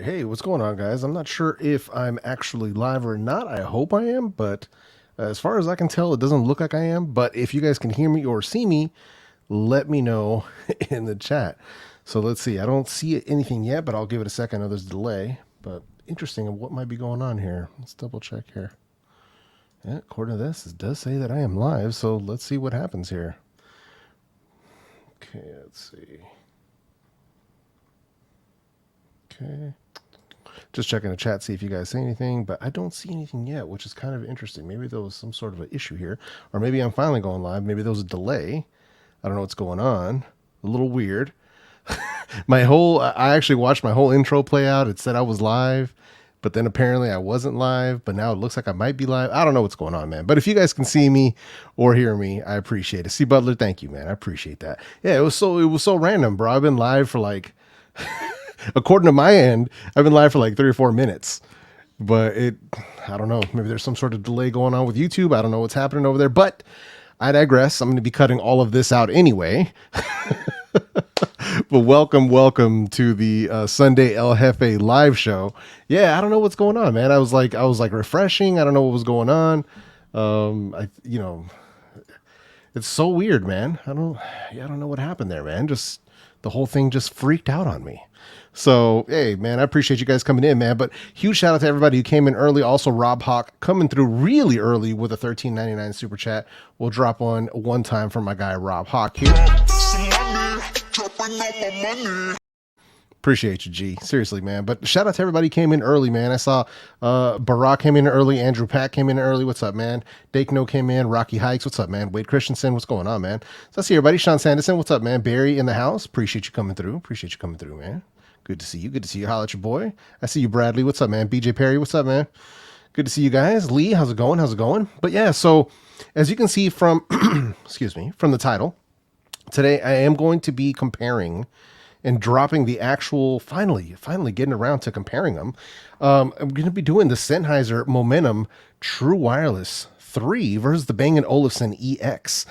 right. Hey, what's going on, guys? I'm not sure if I'm actually live or not. I hope I am, but as far as I can tell, it doesn't look like I am. But if you guys can hear me or see me, let me know in the chat. So let's see. I don't see anything yet, but I'll give it a second. I know there's a delay, but interesting of what might be going on here. Let's double check here. Yeah, according to this, it does say that I am live, so let's see what happens here. Okay, let's see. Okay. Just checking the chat, see if you guys say anything, but I don't see anything yet, which is kind of interesting. Maybe there was some sort of an issue here, or maybe I'm finally going live. Maybe there was a delay. I don't know what's going on. A little weird. I actually watched my whole intro play out. It said I was live, but then apparently I wasn't live, but now it looks like I might be live. I don't know what's going on, man. But if you guys can see me or hear me, I appreciate it. C Butler, thank you, man. I appreciate that. Yeah, it was so random, bro. I've been live for like according to my end, I've been live for like 3 or 4 minutes, but I don't know. Maybe there's some sort of delay going on with YouTube. I don't know what's happening over there, but I digress. I'm going to be cutting all of this out anyway. But welcome to the Sunday El Jefe live show. Yeah, I don't know what's going on, man. I was like refreshing. I don't know what was going on. It's so weird, man. I don't know what happened there, man. Just the whole thing just freaked out on me. So, hey, man, I appreciate you guys coming in, man. But huge shout out to everybody who came in early. Also, Rob Hawk coming through really early with a $13.99 super chat. We'll drop one time from my guy, Rob Hawk here. Appreciate you, G. Seriously, man. But shout out to everybody who came in early, man. I saw Barack came in early. Andrew Pack came in early. What's up, man? Dakeno came in. Rocky Hikes. What's up, man? Wade Christensen. What's going on, man? So I see everybody. Sean Sanderson. What's up, man? Barry in the house. Appreciate you coming through. Man. Good to see you. Good to see you. Holla at your boy. I see you, Bradley. What's up, man? BJ Perry. What's up, man? Good to see you guys. Lee, how's it going? But yeah, so as you can see from, excuse me, from the title, today I am going to be comparing and dropping the actual, finally getting around to comparing them. I'm going to be doing the Sennheiser Momentum True Wireless 3 versus the Bang Olufsen EX.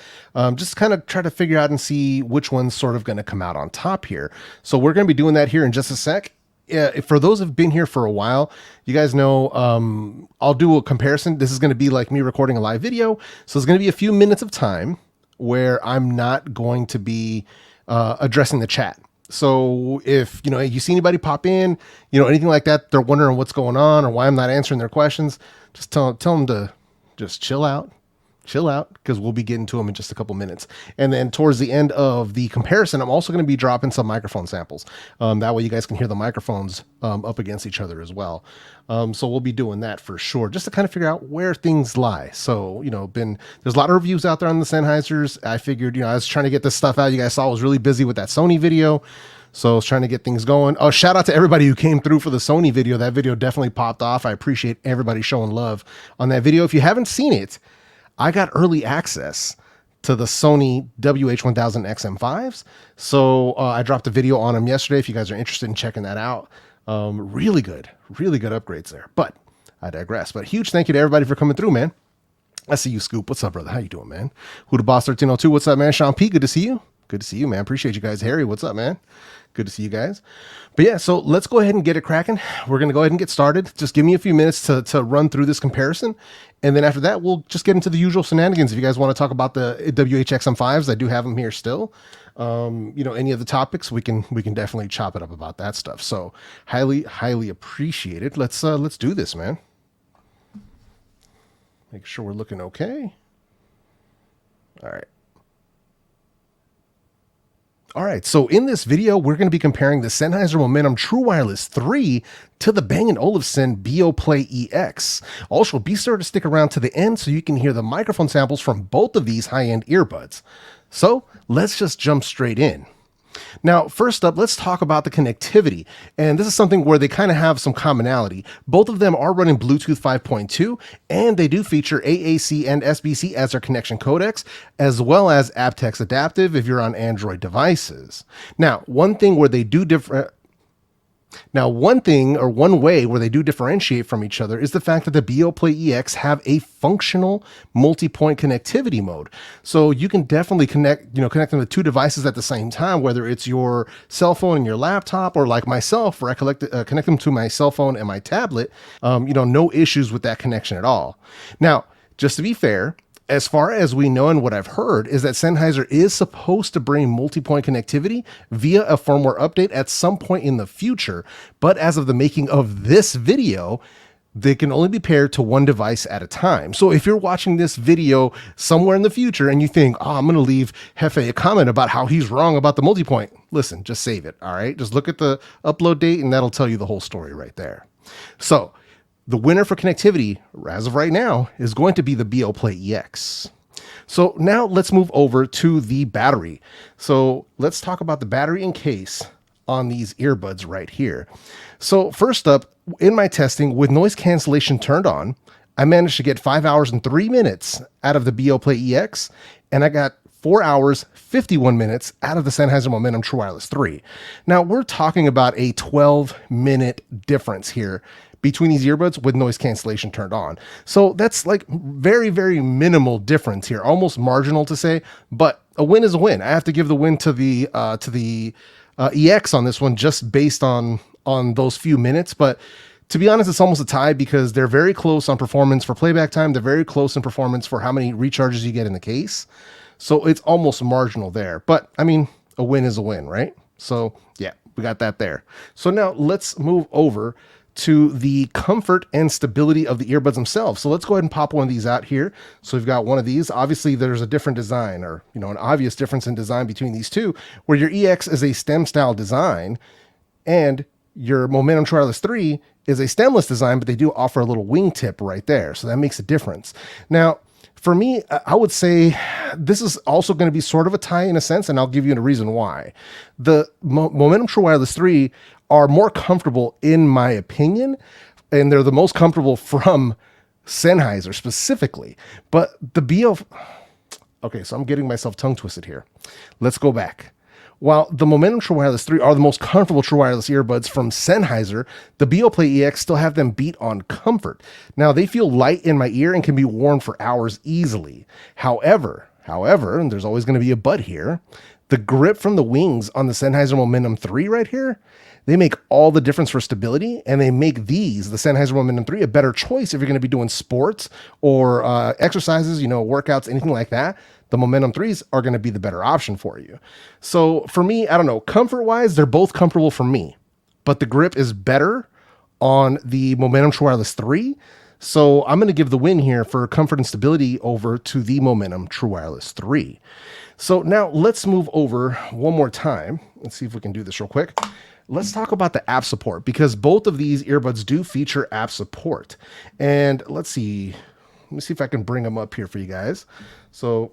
Just kind of try to figure out and see which one's sort of going to come out on top here. So we're going to be doing that here in just a sec. Yeah, for those who've been here for a while, you guys know I'll do a comparison. This is going to be like me recording a live video. So it's going to be a few minutes of time where I'm not going to be addressing the chat. So if, you see anybody pop in, anything like that, they're wondering what's going on or why I'm not answering their questions, just tell them to just chill out, because we'll be getting to them in just a couple minutes. And then towards the end of the comparison, I'm also going to be dropping some microphone samples. That way you guys can hear the microphones up against each other as well. So we'll be doing that for sure, just to kind of figure out where things lie. So, there's a lot of reviews out there on the Sennheisers. I figured, I was trying to get this stuff out. You guys saw I was really busy with that Sony video. So I was trying to get things going. Oh, shout out to everybody who came through for the Sony video. That video definitely popped off. I appreciate everybody showing love on that video. If you haven't seen it, I got early access to the Sony WH-1000 XM5s. So I dropped a video on them yesterday. If you guys are interested in checking that out, really good upgrades there. But I digress. But huge thank you to everybody for coming through, man. I see you, Scoop. What's up, brother? How you doing, man? Who the Boss 1302? What's up, man? Sean P. Good to see you. Good to see you, man. Appreciate you guys. Harry, what's up, man? Good to see you guys. But yeah, so let's go ahead and get it cracking. We're going to go ahead and get started. Just give me a few minutes to run through this comparison. And then after that, we'll just get into the usual shenanigans. If you guys want to talk about the WH-XM5s, I do have them here still. Any of the topics, we can definitely chop it up about that stuff. So highly appreciate it. Let's do this, man. Make sure we're looking okay. All right, so in this video, we're going to be comparing the Sennheiser Momentum True Wireless 3 to the Bang Olufsen Beoplay EX. Also, be sure to stick around to the end so you can hear the microphone samples from both of these high-end earbuds. So let's just jump straight in. Now, first up, let's talk about the connectivity. And this is something where they kind of have some commonality. Both of them are running Bluetooth 5.2, and they do feature AAC and SBC as their connection codecs, as well as aptX Adaptive if you're on Android devices. Now, one thing where they do differ... Now, one thing or one way where they do differentiate from each other is the fact that the Beoplay EX have a functional multi-point connectivity mode. So you can definitely connect them to two devices at the same time, whether it's your cell phone and your laptop, or like myself, where I connect them to my cell phone and my tablet. No issues with that connection at all. Now, just to be fair, as far as we know and what I've heard is that Sennheiser is supposed to bring multi-point connectivity via a firmware update at some point in the future. But as of the making of this video, they can only be paired to one device at a time. So if you're watching this video somewhere in the future and you think, oh, I'm going to leave Jefe a comment about how he's wrong about the multi-point, listen, just save it. All right. Just look at the upload date and that'll tell you the whole story right there. So the winner for connectivity, as of right now, is going to be the Beoplay EX. So now let's move over to the battery. So let's talk about the battery in case on these earbuds right here. So first up, in my testing with noise cancellation turned on, I managed to get 5 hours and 3 minutes out of the Beoplay EX, and I got 4 hours, 51 minutes out of the Sennheiser Momentum True Wireless 3. Now we're talking about a 12-minute difference here between these earbuds with noise cancellation turned on. So that's like very, very minimal difference here, almost marginal to say, but a win is a win. I have to give the win to the EX on this one, just based on those few minutes. But to be honest, it's almost a tie because they're very close on performance for playback time. They're very close in performance for how many recharges you get in the case. So it's almost marginal there, but I mean, a win is a win, right? So yeah, we got that there. So now let's move over to the comfort and stability of the earbuds themselves. So let's go ahead and pop one of these out here. So we've got one of these. Obviously there's a different design, or an obvious difference in design between these two, where your EX is a stem style design and your Momentum True Wireless 3 is a stemless design, but they do offer a little wingtip right there. So that makes a difference. Now, for me, I would say this is also going to be sort of a tie in a sense, and I'll give you a reason why. The Momentum True Wireless 3 are more comfortable in my opinion, and they're the most comfortable from Sennheiser specifically. But the okay, so I'm getting myself tongue twisted here. Let's go back. While the Momentum True Wireless 3 are the most comfortable True Wireless earbuds from Sennheiser, the Beoplay EX still have them beat on comfort. Now, they feel light in my ear and can be worn for hours easily. However, and there's always going to be a but here, the grip from the wings on the Sennheiser Momentum 3 right here, they make all the difference for stability, and they make the Sennheiser Momentum 3, a better choice if you're going to be doing sports or exercises, workouts, anything like that. The Momentum 3s are going to be the better option for you. So for me, I don't know, comfort-wise, they're both comfortable for me, but the grip is better on the Momentum True Wireless 3. So I'm going to give the win here for comfort and stability over to the Momentum True Wireless 3. So now let's move over one more time. Let's see if we can do this real quick. Let's talk about the app support, because both of these earbuds do feature app support. And let's see. Let me see if I can bring them up here for you guys. So,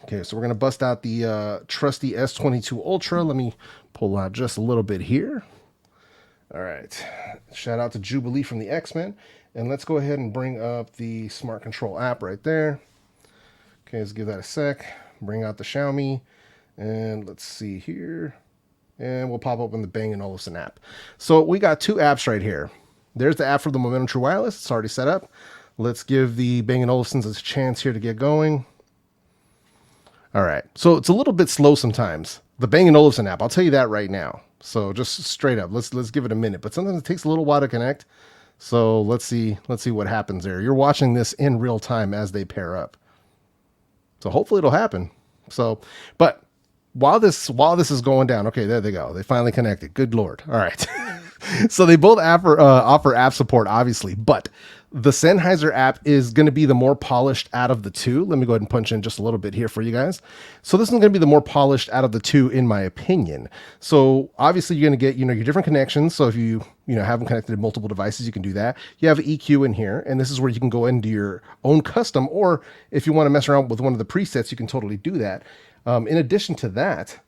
okay, so we're going to bust out the trusty S22 Ultra. Let me pull out just a little bit here. All right. Shout out to Jubilee from the X-Men. And let's go ahead and bring up the Smart Control app right there. Okay, let's give that a sec. Bring out the Xiaomi. And let's see here. And we'll pop open the Bang Olufsen app. So we got two apps right here. There's the app for the Momentum True Wireless. It's already set up. Let's give the Bang Olufsen's a chance here to get going. All right. So it's a little bit slow sometimes. The Bang & Olufsen app, I'll tell you that right now. So just straight up, let's give it a minute. But sometimes it takes a little while to connect. So let's see what happens there. You're watching this in real time as they pair up. So hopefully it'll happen. So, but while this is going down, okay, there they go. They finally connected. Good Lord. All right. So they both offer app support, obviously, but the Sennheiser app is going to be the more polished out of the two. Let me go ahead and punch in just a little bit here for you guys. So this is going to be the more polished out of the two, in my opinion. So obviously you're going to get, your different connections. So if you have them connected to multiple devices, you can do that. You have EQ in here, and this is where you can go into your own custom, or if you want to mess around with one of the presets, you can totally do that. In addition to that,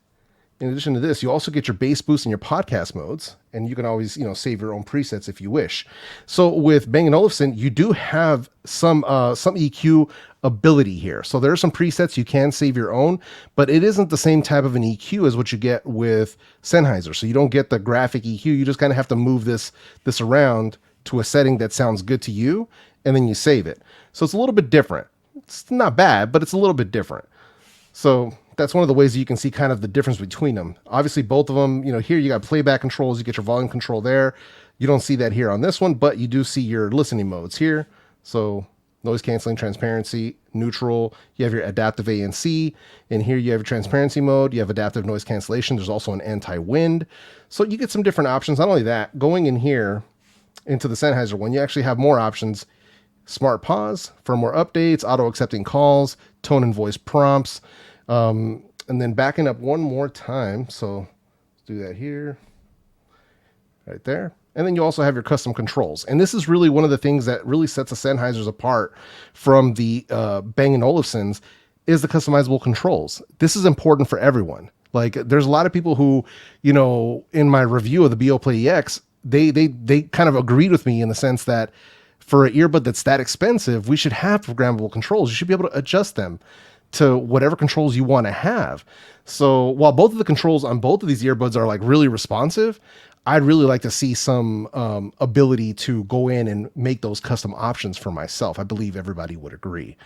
In addition to this, you also get your bass boost and your podcast modes, and you can always, save your own presets if you wish. So with Bang & Olufsen, you do have some EQ ability here. So there are some presets you can save your own, but it isn't the same type of an EQ as what you get with Sennheiser. So you don't get the graphic EQ. You just kind of have to move this around to a setting that sounds good to you, and then you save it. So it's a little bit different. It's not bad, but it's a little bit different. So that's one of the ways that you can see kind of the difference between them. Obviously, both of them, here you got playback controls, you get your volume control there. You don't see that here on this one, but you do see your listening modes here. So noise canceling, transparency, neutral. You have your adaptive ANC. And here you have your transparency mode. You have adaptive noise cancellation. There's also an anti-wind. So you get some different options. Not only that, going in here into the Sennheiser one, you actually have more options. Smart pause, firmware updates, auto accepting calls, tone and voice prompts. And then backing up one more time. So let's do that here, right there. And then you also have your custom controls. And this is really one of the things that really sets the Sennheisers apart from the Bang & Olufsen's is the customizable controls. This is important for everyone. Like there's a lot of people who, in my review of the Beoplay EX, they kind of agreed with me in the sense that for an earbud that's that expensive, we should have programmable controls. You should be able to adjust them to whatever controls you want to have. So while both of the controls on both of these earbuds are like really responsive, I'd really like to see some ability to go in and make those custom options for myself. I believe everybody would agree.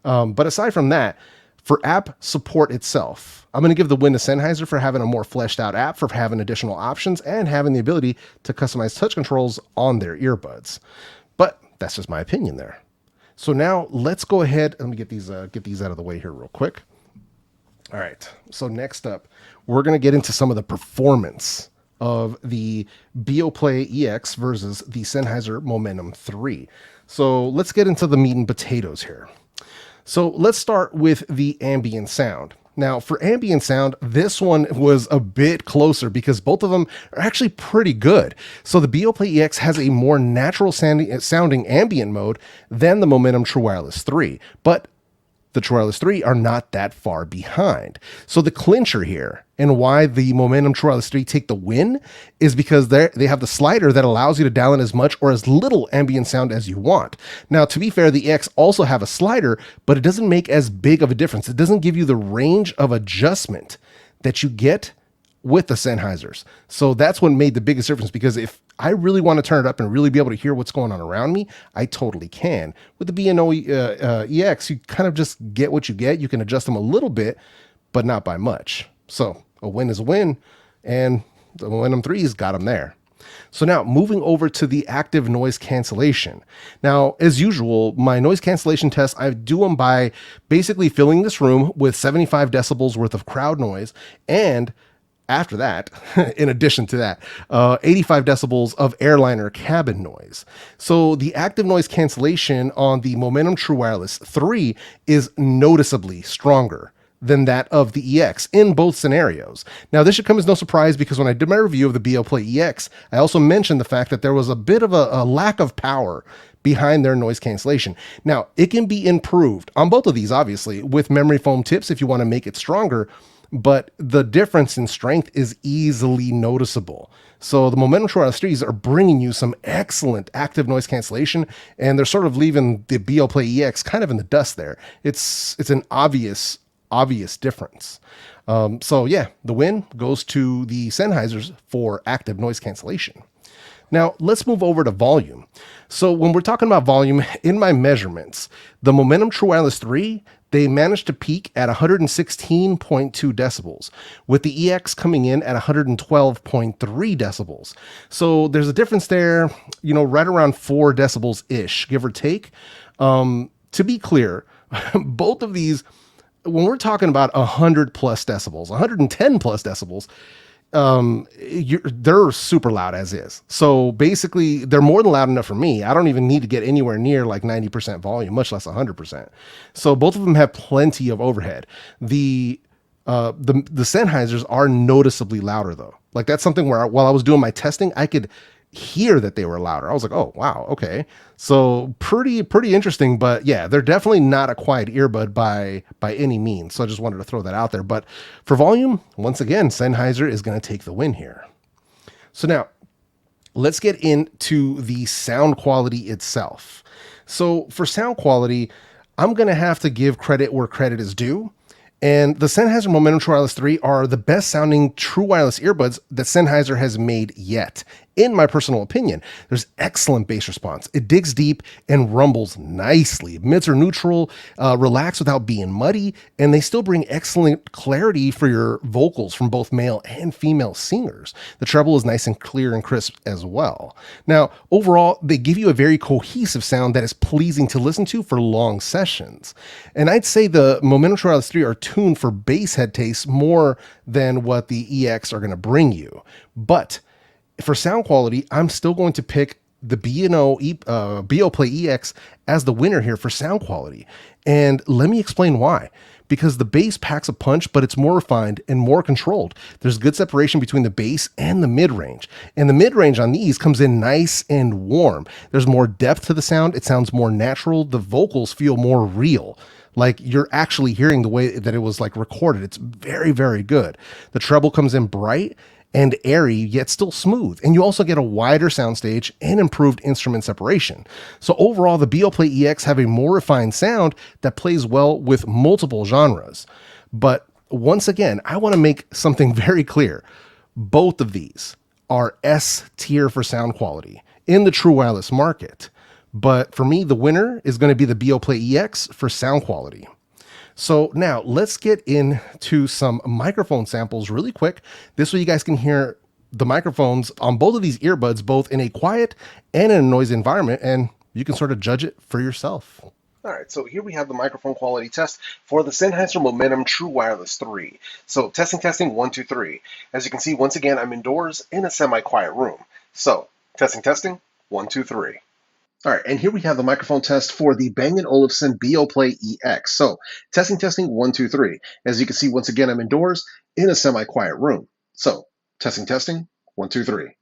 But aside from that, for app support itself, I'm going to give the win to Sennheiser for having a more fleshed out app, for having additional options, and having the ability to customize touch controls on their earbuds. But that's just my opinion there. So now let's go ahead. Let me get these out of the way here real quick. All right. So next up, we're going to get into some of the performance of the Beoplay EX versus the Sennheiser Momentum 3. So let's get into the meat and potatoes here. So let's start with the ambient sound. Now for ambient sound, this one was a bit closer because both of them are actually pretty good. So the Beoplay EX has a more natural sounding ambient mode than the Momentum True Wireless 3, but the True Wireless 3 are not that far behind. So the clincher here and why the Momentum True Wireless 3 take the win is because they have the slider that allows you to dial in as much or as little ambient sound as you want. Now, to be fair, the EX also have a slider, but it doesn't make as big of a difference. It doesn't give you the range of adjustment that you get with the Sennheisers. So that's what made the biggest difference, because if I really want to turn it up and really be able to hear what's going on around me, I totally can. With the B&O EX, you kind of just get what you get. You can adjust them a little bit, but not by much. So a win is a win, and the Momentum 3's got them there. So now moving over to the active noise cancellation. Now, as usual, my noise cancellation tests, I do them by basically filling this room with 75 decibels worth of crowd noise, and after that, in addition to that, 85 decibels of airliner cabin noise. So the active noise cancellation on the Momentum True Wireless 3 is noticeably stronger than that of the EX in both scenarios. Now, this should come as no surprise because when I did my review of the Beoplay EX, I also mentioned the fact that there was a bit of a lack of power behind their noise cancellation. Now, it can be improved on both of these, obviously, with memory foam tips if you want to make it stronger, but the difference in strength is easily noticeable. So the Momentum True Wireless 3s are bringing you some excellent active noise cancellation, and they're sort of leaving the Beoplay EX kind of in the dust there. It's an obvious difference. So yeah, the win goes to the Sennheisers for active noise cancellation. Now let's move over to volume. So when we're talking about volume, in my measurements, the Momentum True Wireless 3, they managed to peak at 116.2 decibels, with the EX coming in at 112.3 decibels. So there's a difference there, right around 4 decibels-ish, give or take. To be clear, both of these, when we're talking about 100 plus decibels, 110 plus decibels, they're super loud as is. So basically they're more than loud enough for me. I don't even need to get anywhere near like 90% volume, much less 100%. So both of them have plenty of overhead. The Sennheisers are noticeably louder though. Like that's something where while I was doing my testing, I could hear that they were louder. I was like, oh wow, okay. So pretty interesting, but yeah, they're definitely not a quiet earbud by any means. So I just wanted to throw that out there. But for volume, once again, Sennheiser is going to take the win here. So now let's get into the sound quality itself. So for sound quality, I'm going to have to give credit where credit is due. And the Sennheiser Momentum True Wireless 3 are the best sounding true wireless earbuds that Sennheiser has made yet, in my personal opinion. There's excellent bass response. It digs deep and rumbles nicely. Mids are neutral, relax without being muddy, and they still bring excellent clarity for your vocals from both male and female singers. The treble is nice and clear and crisp as well. Now, overall, they give you a very cohesive sound that is pleasing to listen to for long sessions. And I'd say the Momentum True Wireless 3 are tuned for bass head tastes more than what the EX are going to bring you. But for sound quality, I'm still going to pick the Beoplay EX as the winner here for sound quality. And let me explain why. Because the bass packs a punch, but it's more refined and more controlled. There's good separation between the bass and the mid-range. And the mid-range on these comes in nice and warm. There's more depth to the sound. It sounds more natural. The vocals feel more real. Like you're actually hearing the way that it was like recorded. It's very, very good. The treble comes in bright and airy, yet still smooth. And you also get a wider soundstage and improved instrument separation. So overall, the Beoplay EX have a more refined sound that plays well with multiple genres. But once again, I want to make something very clear. Both of these are S tier for sound quality in the true wireless market. But for me, the winner is going to be the Beoplay EX for sound quality. So now let's get into some microphone samples really quick. This way you guys can hear the microphones on both of these earbuds, both in a quiet and in a noisy environment, and you can sort of judge it for yourself. All right, so here we have the microphone quality test for the Sennheiser Momentum True Wireless 3. So testing, 1, 2, 3. As you can see, once again, I'm indoors in a semi-quiet room. So testing, 1, 2, 3. All right, and here we have the microphone test for the Bang Olufsen Beoplay EX. So testing, 1, 2, 3. As you can see, once again, I'm indoors in a semi-quiet room. So testing, 1, 2, 3.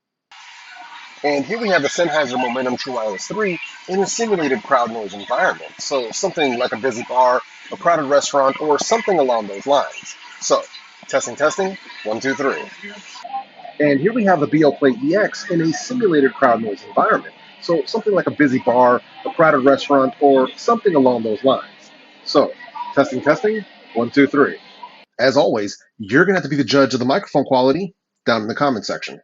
And here we have the Sennheiser Momentum True Wireless 3 in a simulated crowd noise environment. So something like a busy bar, a crowded restaurant, or something along those lines. So testing, 1, 2, 3. And here we have the Beoplay EX in a simulated crowd noise environment. So something like a busy bar, a crowded restaurant, or something along those lines. So testing, 1, 2, 3. As always, you're going to have to be the judge of the microphone quality down in the comment section.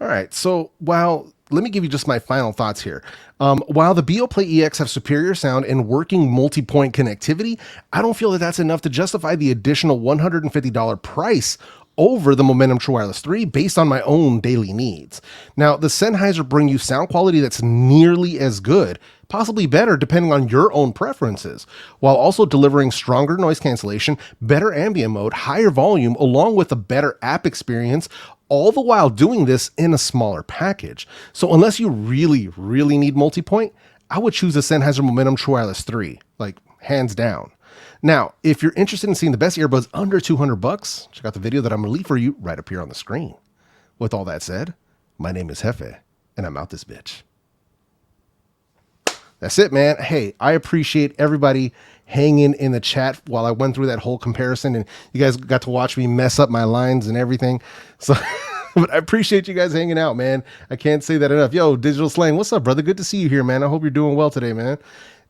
All right, so let me give you just my final thoughts here. While the Beoplay EX have superior sound and working multi-point connectivity, I don't feel that that's enough to justify the additional $150 price over the Momentum True Wireless 3 based on my own daily needs. Now, the Sennheiser bring you sound quality that's nearly as good, possibly better depending on your own preferences, while also delivering stronger noise cancellation, better ambient mode, higher volume, along with a better app experience, all the while doing this in a smaller package. So unless you really, really need multi-point, I would choose the Sennheiser Momentum True Wireless 3, like hands down. Now, if you're interested in seeing the best earbuds under $200, check out the video that I'm going to leave for you right up here on the screen. With all that said, my name is Jefe, and I'm out this bitch. That's it, man. Hey, I appreciate everybody hanging in the chat while I went through that whole comparison, and you guys got to watch me mess up my lines and everything. So, but I appreciate you guys hanging out, man. I can't say that enough. Yo, Digital Slang, what's up, brother? Good to see you here, man. I hope you're doing well today, man.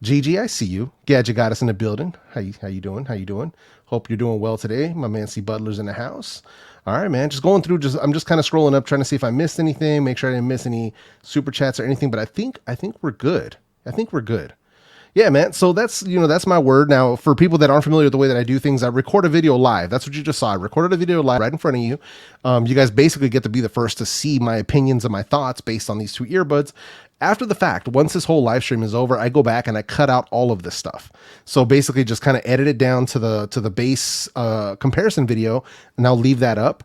Gigi, I see you. Gadget got us in the building. How you doing? How you doing? Hope you're doing well today. My man C Butler's in the house. All right, man. Just going through. I'm just kind of scrolling up, trying to see if I missed anything. Make sure I didn't miss any super chats or anything. But I think we're good. I think we're good. Yeah, man. So that's my word. Now, for people that aren't familiar with the way that I do things, I record a video live. That's what you just saw. I recorded a video live right in front of you. You guys basically get to be the first to see my opinions and my thoughts based on these two earbuds. After the fact, once this whole live stream is over, I go back and I cut out all of this stuff. So basically just kind of edit it down to the base comparison video, and I'll leave that up.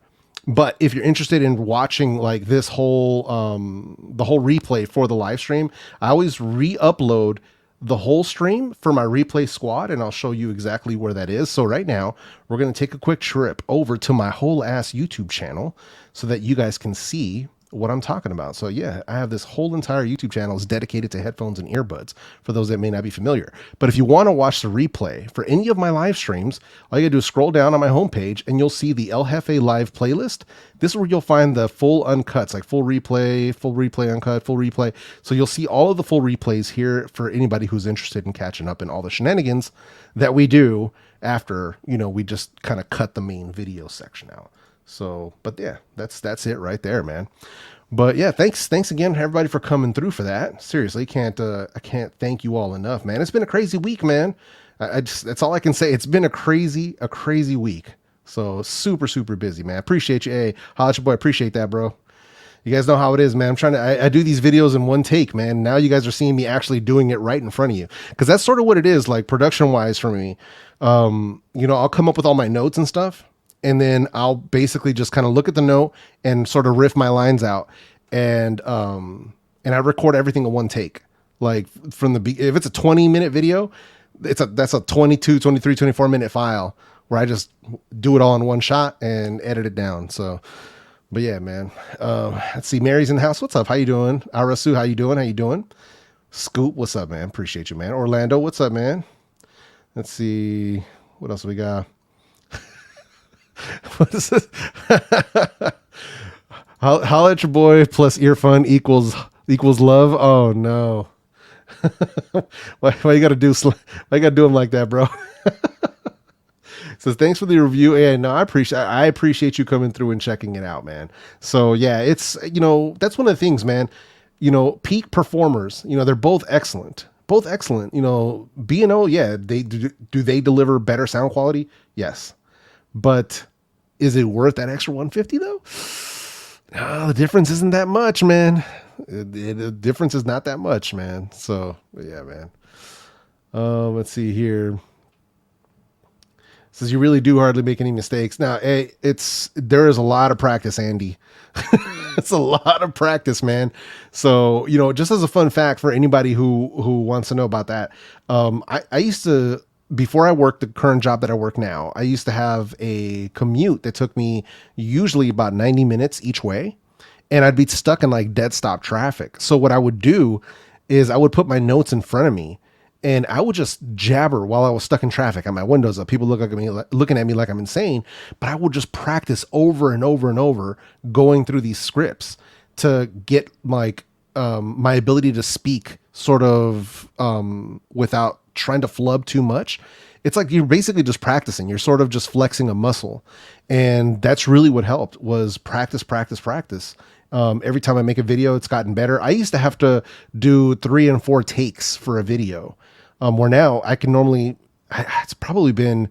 But if you're interested in watching like this whole the whole replay for the live stream, I always re-upload the whole stream for my replay squad, and I'll show you exactly where that is. So right now we're going to take a quick trip over to my whole ass YouTube channel so that you guys can see what I'm talking about. So yeah, I have this whole entire YouTube channel is dedicated to headphones and earbuds for those that may not be familiar. But if you want to watch the replay for any of my live streams, all you gotta do is scroll down on my homepage and you'll see the El Jefe live playlist. This is where you'll find the full uncuts, like full replay, uncut, full replay. So you'll see all of the full replays here for anybody who's interested in catching up in all the shenanigans that we do after, we just kind of cut the main video section out. So, but yeah, that's it right there, man. But yeah, thanks again everybody for coming through for that. Seriously, I can't thank you all enough, man. It's been a crazy week, man. I just, that's all I can say. It's been a crazy week. So super busy, man. Appreciate you. Hey, holla at your boy. Appreciate that, bro. You guys know how it is, man. I'm trying to, I do these videos in one take, man. Now you guys are seeing me actually doing it right in front of you. Cause that's sort of what it is, like production wise for me. I'll come up with all my notes and stuff. And then I'll basically just kind of look at the note and sort of riff my lines out. And I record everything in one take. Like if it's a 20-minute video, that's a 22, 23, 24-minute file where I just do it all in one shot and edit it down. So, but yeah, man. Let's see. Mary's in the house. What's up? How you doing? Arasu, how you doing? Scoop, what's up, man? Appreciate you, man. Orlando, what's up, man? Let's see. What else we got? What is this? Holla at your boy plus earphone equals love. Oh no. why you gotta do him like that, bro? Says thanks for the review. And no, I appreciate you coming through and checking it out, man. So yeah, it's that's one of the things, man. Peak performers, they're both excellent. B&O, yeah, they do they deliver better sound quality? Yes. But is it worth that extra $150 though? No, the difference isn't that much, man. The difference is not that much, man. So yeah, man. Let's see here. It says you really do hardly make any mistakes. Now, there is a lot of practice, Andy. It's a lot of practice, man. So, just as a fun fact for anybody who wants to know about that, I used to, before I worked the current job that I work now, I used to have a commute that took me usually about 90 minutes each way. And I'd be stuck in like dead stop traffic. So what I would do is I would put my notes in front of me and I would just jabber while I was stuck in traffic. I had my windows up. People looking at me like I'm insane, but I would just practice over and over and over going through these scripts to get like, my ability to speak sort of, without trying to flub too much. It's like you're basically just practicing. You're sort of just flexing a muscle. And that's really what helped was practice. Every time I make a video, it's gotten better. I used to have to do 3 and 4 takes for a video, where now I can normally, it's probably been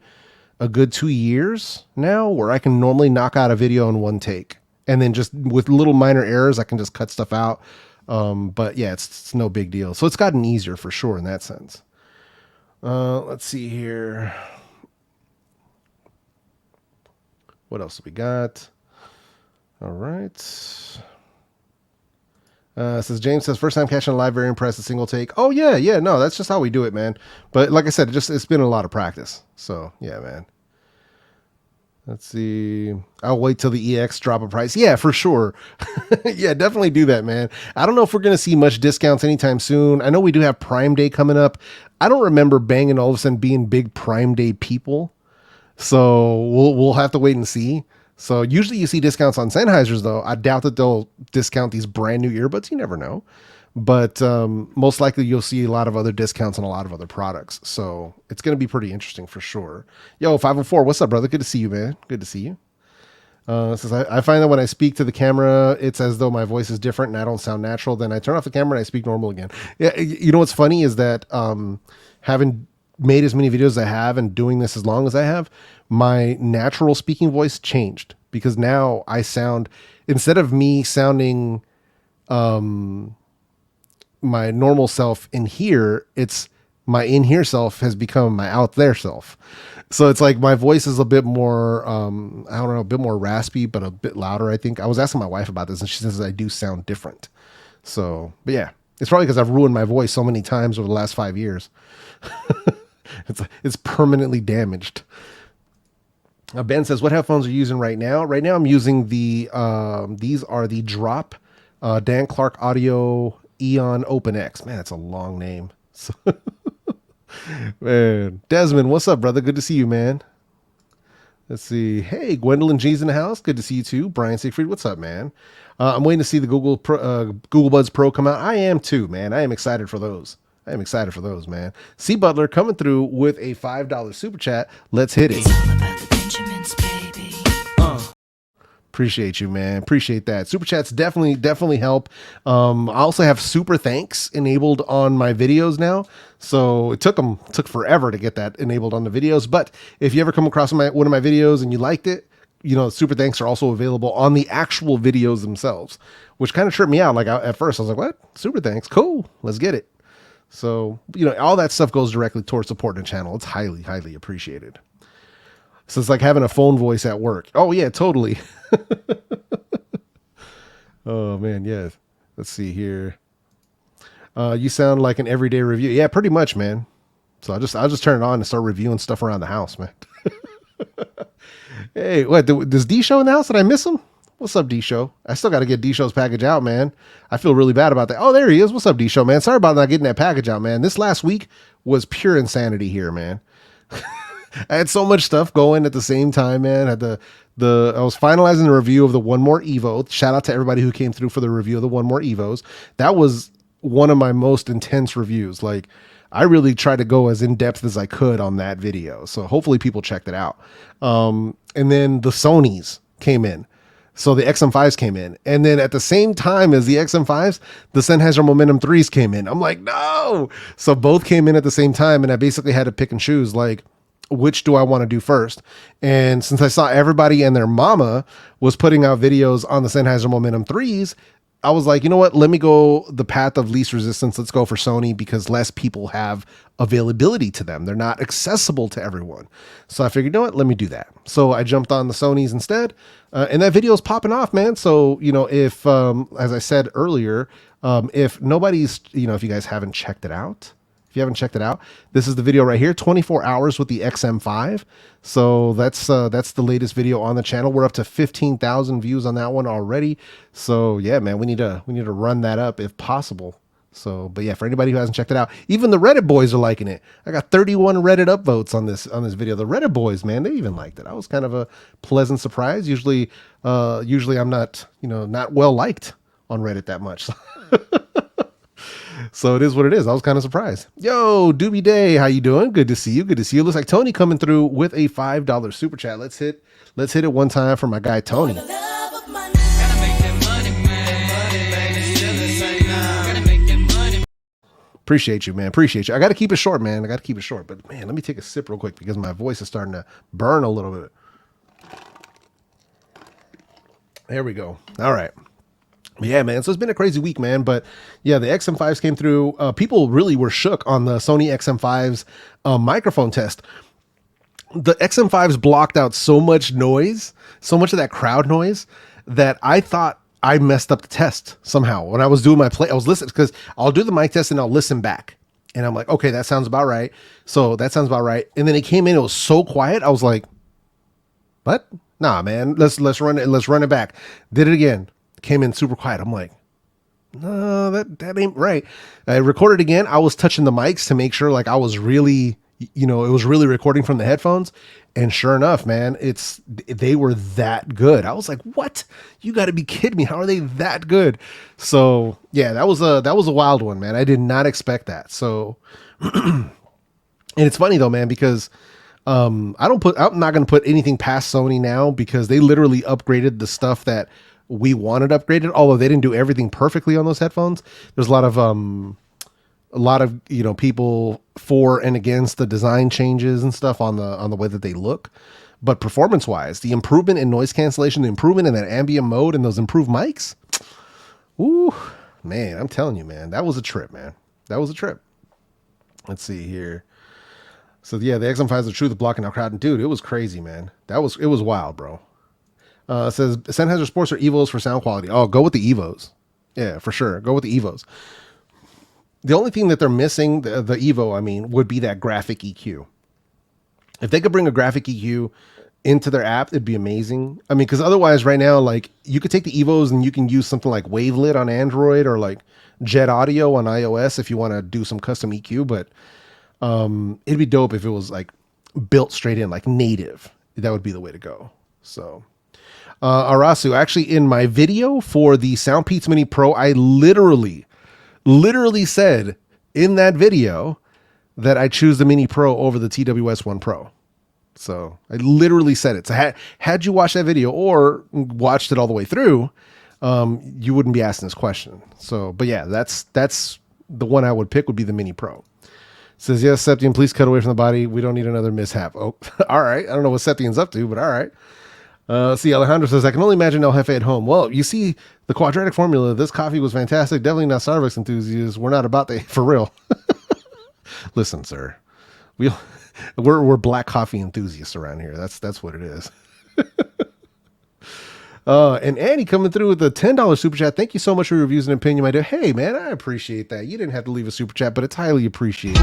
a good 2 years now where I can normally knock out a video in 1 take. And then just with little minor errors, I can just cut stuff out. But yeah, it's no big deal. So it's gotten easier for sure in that sense. Let's see here. What else we got? All right. Says James says first time catching a live, very impressed. A single take. Oh yeah. No, that's just how we do it, man. But like I said, it's been a lot of practice. So yeah, man. Let's see. I'll wait till the EX drop a price. Yeah, for sure. Yeah, definitely do that, man. I don't know if we're going to see much discounts anytime soon. I know we do have Prime Day coming up. I don't remember Bang Olufsen being big Prime Day people. So we'll have to wait and see. So usually you see discounts on Sennheisers though. I doubt that they'll discount these brand new earbuds. You never know. But most likely you'll see a lot of other discounts on a lot of other products. So it's going to be pretty interesting for sure. Yo, 504, what's up, brother? Good to see you, man. Good to see you. Says, I find that when I speak to the camera, it's as though my voice is different and I don't sound natural. Then I turn off the camera and I speak normal again. Yeah, you know what's funny is that having made as many videos as I have and doing this as long as I have, my natural speaking voice changed because now I sound, instead of me sounding my normal self in here, it's my in here self has become my out there self. So it's like my voice is a bit more, I don't know, a bit more raspy, but a bit louder, I think. I was asking my wife about this and she says I do sound different. So, but yeah, it's probably because I've ruined my voice so many times over the last 5 years. It's permanently damaged. Ben says, what headphones are you using right now? Right now I'm using the, these are the Drop Dan Clark Audio Eon Open X. Man, that's a long name. So, man, Desmond, what's up, brother? Good to see you, man. Let's see. Hey, Gwendolyn G's in the house. Good to see you too. Brian Siegfried, what's up, man? I'm waiting to see the Google Buds Pro come out. I am too, man. I am excited for those. Man. C Butler coming through with a $5 super chat. Let's hit it. It's all about the Benjamins, baby. Appreciate you, man. Appreciate that. Super chats definitely help. I also have super thanks enabled on my videos now. So it took forever to get that enabled on the videos. But if you ever come across one of my videos and you liked it, super thanks are also available on the actual videos themselves, which kind of tripped me out. Like at first I was like, what? Super thanks. Cool. Let's get it. So, all that stuff goes directly towards supporting the channel. It's highly, highly appreciated. So it's like having a phone voice at work. Oh yeah, totally. Oh man, yeah. Let's see here. You sound like an everyday review. Yeah, pretty much, man. So I'll just turn it on and start reviewing stuff around the house, man. Hey, what? Does D Show in the house? Did I miss him? What's up, D Show? I still got to get D Show's package out, man. I feel really bad about that. Oh, there he is. What's up, D Show, man? Sorry about not getting that package out, man. This last week was pure insanity here, man. I had so much stuff going at the same time, man. I was finalizing the review of the One More Evo. Shout out to everybody who came through for the review of the One More Evos. That was one of my most intense reviews. Like, I really tried to go as in depth as I could on that video. So hopefully people checked it out. And then the Sonys came in. So the XM5s came in. And then at the same time as the XM5s, the Sennheiser Momentum 3s came in. I'm like, no. So both came in at the same time. And I basically had to pick and choose, like, which do I want to do first? And since I saw everybody and their mama was putting out videos on the Sennheiser Momentum 3s, I was like, you know what? Let me go the path of least resistance. Let's go for Sony because less people have availability to them. They're not accessible to everyone. So I figured, you know what? Let me do that. So I jumped on the Sonys instead. And that video is popping off, man. So, if, as I said earlier, if nobody's, if you guys haven't checked it out, this is the video right here, 24 hours with the XM5. So that's the latest video on the channel. We're up to 15,000 views on that one already. So yeah, man, we need to run that up if possible. So, but yeah, for anybody who hasn't checked it out, even the Reddit boys are liking it. I got 31 Reddit upvotes on this video. The Reddit boys, man, they even liked it. I was kind of a pleasant surprise. Usually I'm not, not well liked on Reddit that much. So it is what it is. I was kind of surprised. Yo, Doobie Day, how you doing? Good to see you. Looks like Tony coming through with a $5 super chat. Let's hit it one time for my guy Tony. Appreciate you, man. Appreciate you. I got to keep it short, man. But man, let me take a sip real quick because my voice is starting to burn a little bit. There we go. All right. Yeah, man. So it's been a crazy week, man. But yeah, the XM5s came through. People really were shook on the Sony XM5's microphone test. The XM5s blocked out so much noise, so much of that crowd noise, that I thought I messed up the test somehow. When I was doing my play, I was listening because I'll do the mic test and I'll listen back. And I'm like, okay, that sounds about right. So that sounds about right. And then it came in, it was so quiet. I was like, what? Nah, man, let's run it. Let's run it back. Did it again. Came in super quiet. I'm like, no, that ain't right. I recorded again. I was touching the mics to make sure like I was really, it was really recording from the headphones. And sure enough, man, they were that good. I was like, what? You got to be kidding me. How are they that good? So yeah, that was a wild one, man. I did not expect that. So, and it's funny though, man, because I'm not going to put anything past Sony now because they literally upgraded the stuff that we wanted upgraded, although they didn't do everything perfectly on those headphones. There's a lot of people for and against the design changes and stuff on the way that they look. But performance wise, the improvement in noise cancellation, the improvement in that ambient mode and those improved mics. Ooh, man, I'm telling you, man, that was a trip, man. That was a trip. Let's see here. So yeah, the XM5s are true, the blocking out crowd. And dude, it was crazy, man. It was wild, bro. It says Sennheiser Sports or Evos for sound quality. Oh, go with the Evos. Yeah, for sure. Go with the Evos. The only thing that they're missing, the Evo, would be that graphic EQ. If they could bring a graphic EQ into their app, it'd be amazing. I mean, because otherwise, right now, like you could take the Evos and you can use something like Wavelet on Android or like Jet Audio on iOS if you want to do some custom EQ. But it'd be dope if it was like built straight in, like native. That would be the way to go. So, Arasu, actually, in my video for the Soundpeats Mini Pro, I literally said in that video that I choose the Mini Pro over the TWS 1 Pro. So I literally said it. So had you watched that video or watched it all the way through, you wouldn't be asking this question. So, but yeah, that's the one I would pick would be the Mini Pro. Says, yes, Septian, please cut away from the body. We don't need another mishap. Oh, all right. I don't know what Septian's up to, but all right. See, Alejandro says, I can only imagine El Jefe at home. Well, you see the quadratic formula. This coffee was fantastic. Definitely not Starbucks enthusiasts. We're not about that for real. Listen, sir, we're black coffee enthusiasts around here. That's what it is. And Andy coming through with a $10 super chat. Thank you so much for your reviews and opinion, my dear. Hey, man, I appreciate that. You didn't have to leave a super chat, but it's highly appreciated.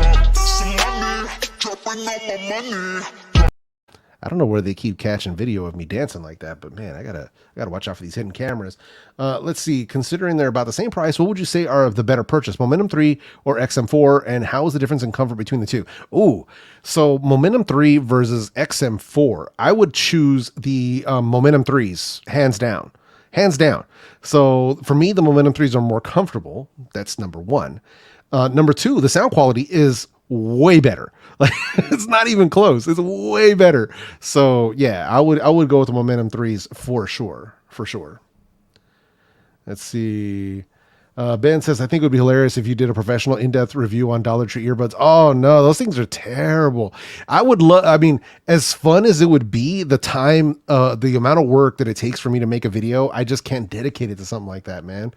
I don't know where they keep catching video of me dancing like that, but man, I gotta watch out for these hidden cameras. Let's see. Considering they're about the same price, what would you say are the better purchase, Momentum 3 or XM4? And how is the difference in comfort between the two? Ooh, so Momentum 3 versus XM4. I would choose the Momentum 3s, hands down. Hands down. So for me, the Momentum 3s are more comfortable. That's number one. Number two, the sound quality is way better. Like it's not even close. It's way better. So yeah, I would go with the Momentum 3s for sure. For sure. Let's see. Ben says, I think it would be hilarious if you did a professional in-depth review on Dollar Tree earbuds. Oh no, those things are terrible. I mean, as fun as it would be, the time, the amount of work that it takes for me to make a video, I just can't dedicate it to something like that, man.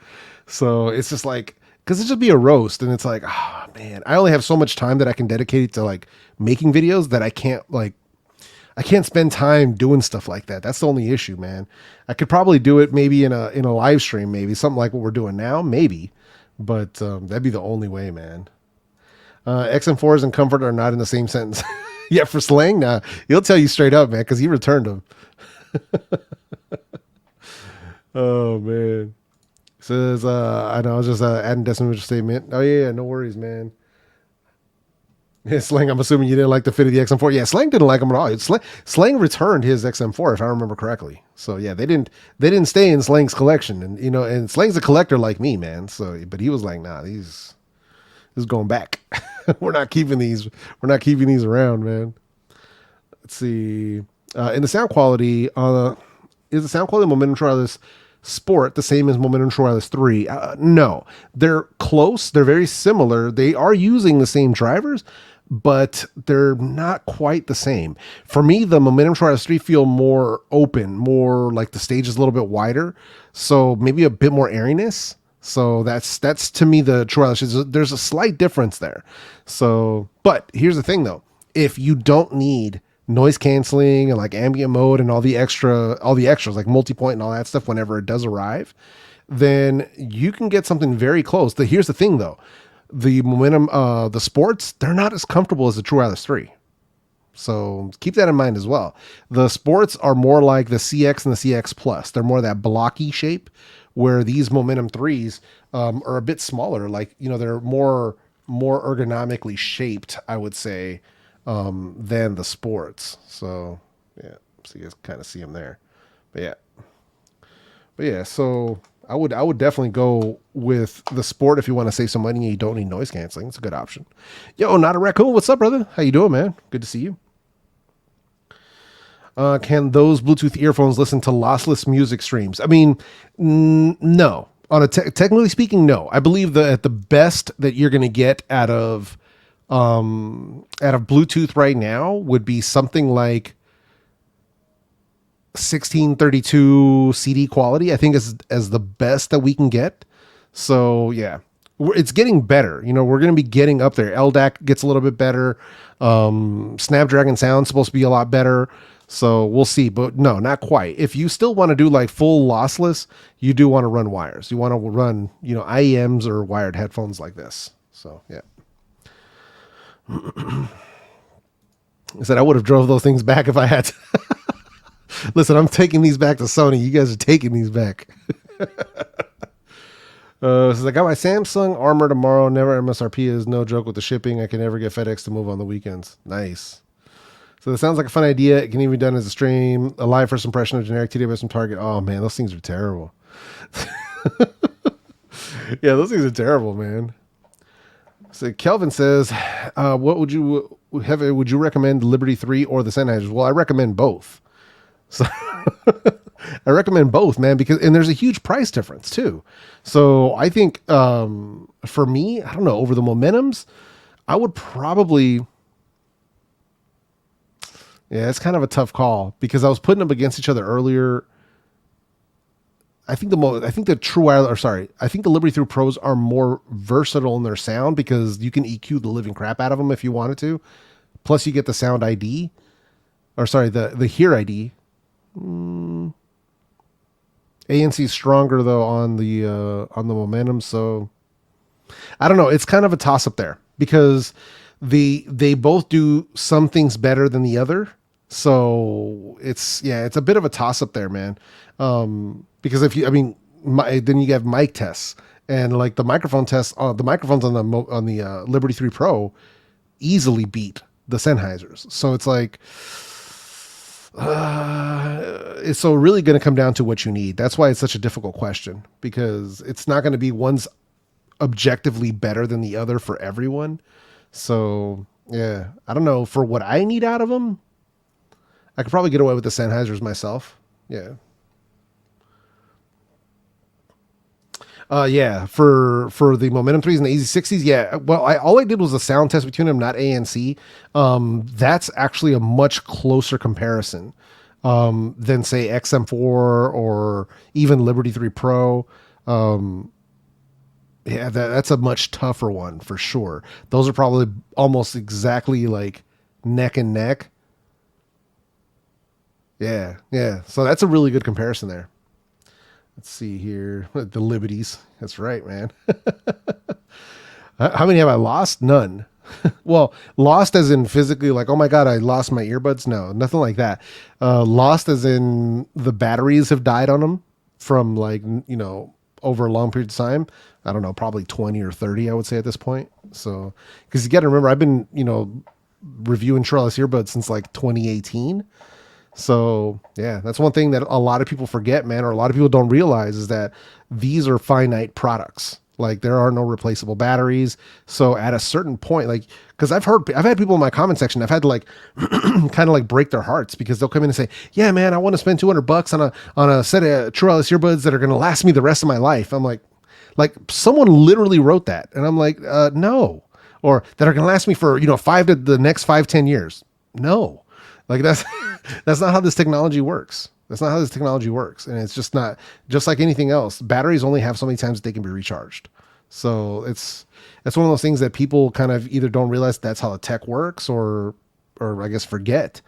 So it's just like, because it should be a roast, and it's like, oh man, I only have so much time that I can dedicate to like making videos that I can't spend time doing stuff like that. That's the only issue, man. I could probably do it maybe in a live stream, maybe something like what we're doing now, maybe, but that'd be the only way, man. XM4s and comfort are not in the same sentence. Yeah, for slang, nah, he'll tell you straight up, man, because he returned them. Oh man. Says, I know, I was just adding decimal statement. Oh, yeah, no worries, man. Yeah, Slang, I'm assuming you didn't like the fit of the XM4. Yeah, Slang didn't like him at all. Slang returned his XM4, if I remember correctly. So, yeah, they didn't stay in Slang's collection. And, you know, and Slang's a collector like me, man. So, but he was like, nah, this is going back. We're not keeping these around, man. Let's see. In the sound quality, is the sound quality of Momentum True Wireless Sport the same as Momentum True Wireless 3? No, they're close. They're very similar. They are using the same drivers, but they're not quite the same. For me, the Momentum True Wireless 3 feel more open, more like the stage is a little bit wider, so maybe a bit more airiness. So that's to me the True Wireless. There's a slight difference there. So, but here's the thing though: if you don't need noise canceling and like ambient mode and all the extras like multi-point and all that stuff whenever it does arrive, then you can get something very close. Here's the thing though, the Momentum, the Sports, they're not as comfortable as the True Wireless 3. So keep that in mind as well. The Sports are more like the CX and the CX Plus. They're more that blocky shape, where these Momentum 3s are a bit smaller. Like, you know, they're more ergonomically shaped, I would say, than the Sports. So yeah, so you guys kind of see them there. But yeah, so I would definitely go with the Sport if you want to save some money and you don't need noise canceling. It's a good option. Yo, Not a Raccoon, what's up, brother? How you doing, man? Good to see you. Can those Bluetooth earphones listen to lossless music streams? I mean, no. On a technically speaking, no. I believe that the best that you're going to get out of Bluetooth right now would be something like 1632 CD quality, I think, as the best that we can get. So yeah, it's getting better. You know, we're going to be getting up there. LDAC gets a little bit better. Snapdragon sound's supposed to be a lot better. So we'll see, but no, not quite. If you still want to do like full lossless, you do want to run wires. You want to run, you know, IEMs or wired headphones like this. So yeah. I said I would have drove those things back if I had to. Listen, I'm taking these back to Sony. You guys are taking these back. So I got my Samsung Armor tomorrow. Never MSRP is no joke with the shipping. I can never get FedEx to move on the weekends. Nice. So it sounds like a fun idea. It can even be done as a stream. A live first impression of generic TWS from Target. Oh man, those things are terrible. Yeah, those things are terrible, man. So Kelvin says, what would you have? Would you recommend the Liberty 3 or the Sennheisers? Well, I recommend both. So I recommend both, man, because, and there's a huge price difference too. So I think, for me, I don't know, over the Momentums, I would probably, yeah, it's kind of a tough call because I was putting them against each other earlier. I think the True Wireless, or sorry, I think the Liberty 3 Pros are more versatile in their sound because you can EQ the living crap out of them if you wanted to. Plus you get the sound ID, or sorry, the Hear ID. ANC is stronger though on the Momentum, so I don't know. It's kind of a toss up there because they both do some things better than the other. So it's a bit of a toss up there, man. Because then you have mic tests and like the microphone tests, the microphones on the Liberty 3 Pro easily beat the Sennheisers. So it's like, it's so really going to come down to what you need. That's why it's such a difficult question because it's not going to be one's objectively better than the other for everyone. So yeah, I don't know, for what I need out of them, I could probably get away with the Sennheisers myself. Yeah. Yeah, for the Momentum 3s and the Easy 60s, yeah. Well, all I did was a sound test between them, not ANC. That's actually a much closer comparison than say XM4 or even Liberty 3 Pro. Yeah, that's a much tougher one for sure. Those are probably almost exactly like neck and neck. Yeah. So that's a really good comparison there. Let's see here. The Liberties. That's right, man. How many have I lost? None. Well, lost as in physically, like, oh my God, I lost my earbuds. No, nothing like that. Lost as in the batteries have died on them from like, over a long period of time. I don't know, probably 20 or 30, I would say at this point. So, because you got to remember, I've been, reviewing True Wireless earbuds since like 2018. So yeah, that's one thing that a lot of people forget, man, or a lot of people don't realize is that these are finite products. Like there are no replaceable batteries. So at a certain point, like, cause I've had people in my comment section, I've had to like kind of like break their hearts because they'll come in and say, yeah, man, I want to spend $200 on a set of True Wireless earbuds that are going to last me the rest of my life. I'm like someone literally wrote that. And I'm like, no, or that are going to last me for, the next 5-10 years. No. Like that's not how this technology works. That's not how this technology works. And it's just not, just like anything else. Batteries only have so many times that they can be recharged. So it's one of those things that people kind of either don't realize that's how the tech works or I guess forget.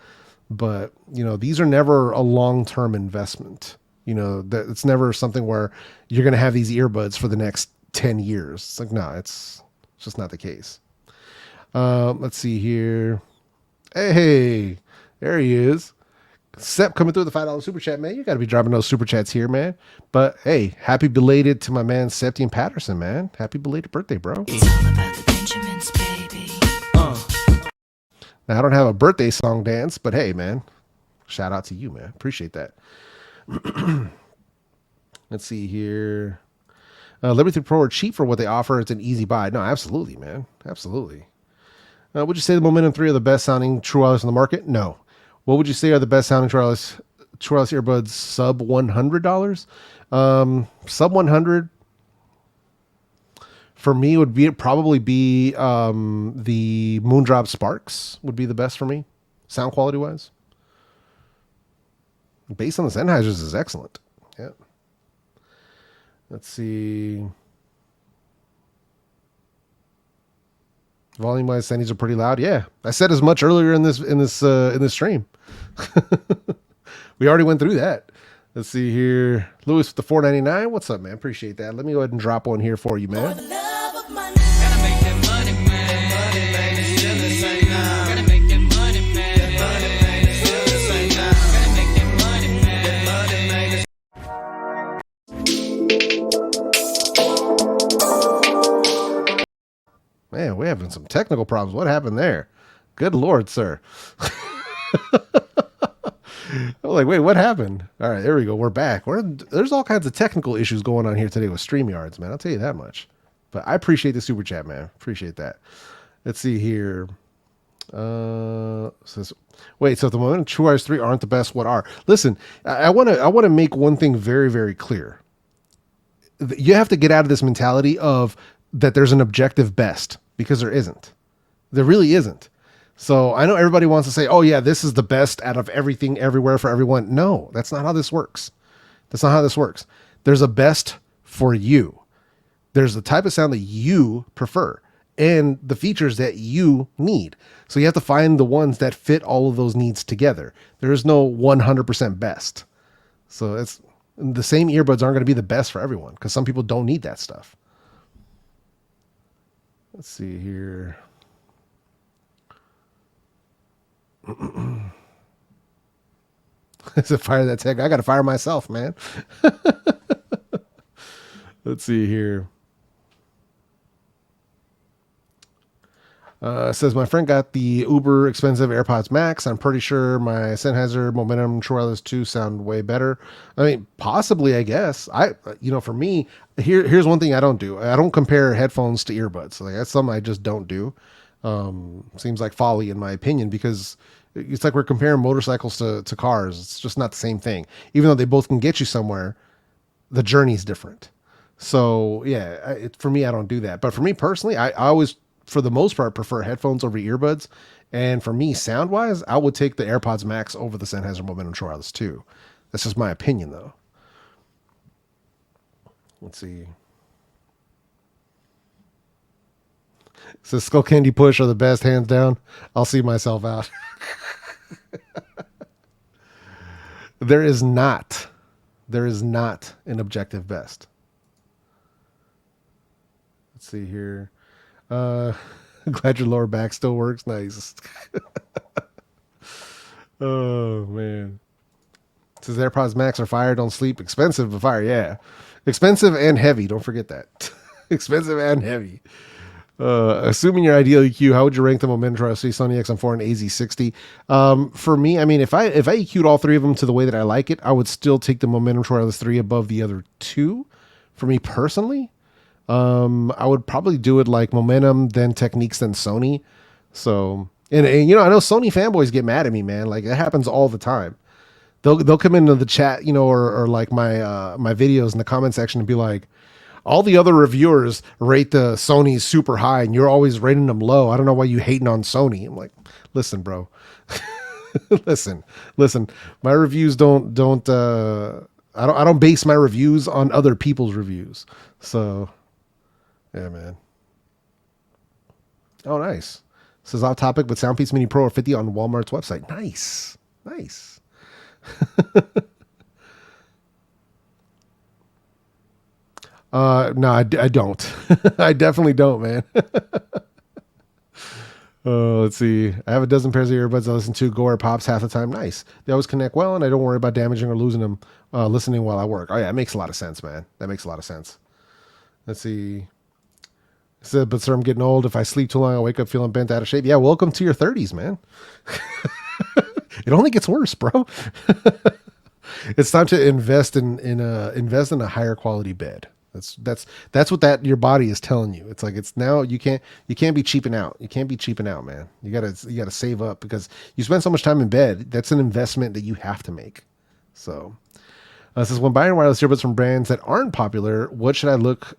But, these are never a long-term investment. That it's never something where you're going to have these earbuds for the next 10 years. It's like, no, it's just not the case. Let's see here. Hey, there he is. Sep coming through the $5 super chat, man. You got to be dropping those super chats here, man. But hey, happy belated to my man Septian Patterson, man. Happy belated birthday, bro. It's all about the Benjamins, baby. Now, I don't have a birthday song dance, but hey, man, shout out to you, man. Appreciate that. Let's see here. Liberty Pro are cheap for what they offer. It's an easy buy. No, absolutely, man. Absolutely. Would you say the Momentum 3 are the best sounding True Wireless in the market? No. What would you say are the best sounding True Wireless earbuds sub $100? Sub 100 for me would probably be the Moondrop Sparks would be the best for me, sound quality wise. Based on the Sennheisers is excellent. Yeah. Let's see. Volume wise, Sennheiser are pretty loud. Yeah, I said as much earlier in this stream. We already went through that. Let's see here, Lewis with the $4.99. What's up, man? Appreciate that. Let me go ahead and drop one here for you, man. having some technical problems. What happened there? Good Lord, sir. I'm like, wait, what happened? All right, there we go. We're back. There's all kinds of technical issues going on here today with StreamYards, man. I'll tell you that much. But I appreciate the super chat, man. Appreciate that. Let's see here. Says, wait, so if the Momentum True Wireless 3 aren't the best, what are? Listen, I want to make one thing very, very clear. You have to get out of this mentality of that there's an objective best, because there isn't. There really isn't. So I know everybody wants to say, oh yeah, this is the best out of everything, everywhere, for everyone. No, that's not how this works. That's not how this works. There's a best for you. There's the type of sound that you prefer and the features that you need. So you have to find the ones that fit all of those needs together. There is no 100% best. So it's the same earbuds aren't going to be the best for everyone because some people don't need that stuff. Let's see here. Is it fire that tech? I got to fire myself, man. Let's see here. It says, my friend got the uber expensive AirPods Max. I'm pretty sure my Sennheiser Momentum True Wireless 2 sound way better. I mean, possibly, I guess. For me, here's one thing I don't do. I don't compare headphones to earbuds. Like, that's something I just don't do. Seems like folly in my opinion, because it's like we're comparing motorcycles to cars. It's just not the same thing. Even though they both can get you somewhere, the journey is different. So yeah, for me, I don't do that. But for me personally, I always, for the most part, prefer headphones over earbuds. And for me, sound wise, I would take the AirPods Max over the Sennheiser Momentum True Wireless 2. That's just my opinion though. Let's see. So Skull Candy Push are the best, hands down. I'll see myself out. There is not an objective best. Let's see here. Glad your lower back still works. Nice. Oh man. It says AirPods Max are fire, don't sleep. Expensive but fire, yeah. Expensive and heavy. Don't forget that. Expensive and heavy. Assuming your ideal EQ, how would you rank the Momentum True Wireless Sony XM4 and AZ60? For me, I mean, if I EQ'd all three of them to the way that I like it, I would still take the Momentum True Wireless 3 above the other two. For me personally, I would probably do it like Momentum, then Techniques, then Sony. So, and I know Sony fanboys get mad at me, man. Like, it happens all the time. They'll come into the chat, or like my videos in the comment section and be like, all the other reviewers rate the Sony super high and you're always rating them low. I don't know why you hating on Sony. I'm like, listen, bro. listen. My reviews don't I don't base my reviews on other people's reviews. So yeah, man. Oh, nice. This is off topic, but Soundpiece Mini Pro are 50 on Walmart's website. Nice. No, I don't. I definitely don't, man. Let's see. I have a dozen pairs of earbuds I listen to. Go where pops half the time. Nice. They always connect well, and I don't worry about damaging or losing them listening while I work. Oh yeah, it makes a lot of sense, man. That makes a lot of sense. Let's see. It said, but sir, I'm getting old. If I sleep too long, I'll wake up feeling bent out of shape. Yeah, welcome to your 30s, man. It only gets worse, bro. It's time to invest in a higher quality bed. That's what your body is telling you. It's like, it's now you can't be cheaping out. You can't be cheaping out, man. You gotta save up because you spend so much time in bed. That's an investment that you have to make. So this is when buying wireless earbuds from brands that aren't popular, what should I look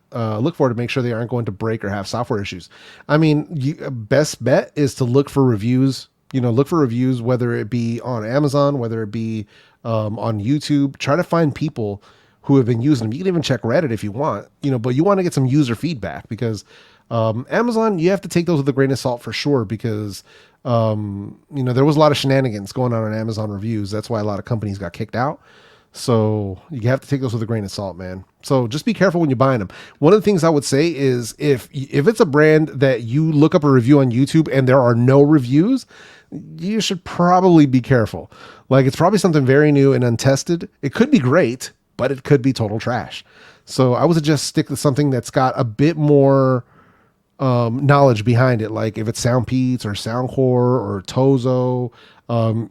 for to make sure they aren't going to break or have software issues? I mean, best bet is to look for reviews. Look for reviews, whether it be on Amazon, whether it be on YouTube. Try to find people who have been using them. You can even check Reddit if you want, but you want to get some user feedback because Amazon, you have to take those with a grain of salt for sure because there was a lot of shenanigans going on Amazon reviews. That's why a lot of companies got kicked out. So you have to take those with a grain of salt, man. So just be careful when you're buying them. One of the things I would say is if it's a brand that you look up a review on YouTube and there are no reviews, you should probably be careful. Like, it's probably something very new and untested. It could be great, but it could be total trash. So I would suggest stick to something that's got a bit more knowledge behind it, like if it's Soundpeats or Soundcore or Tozo,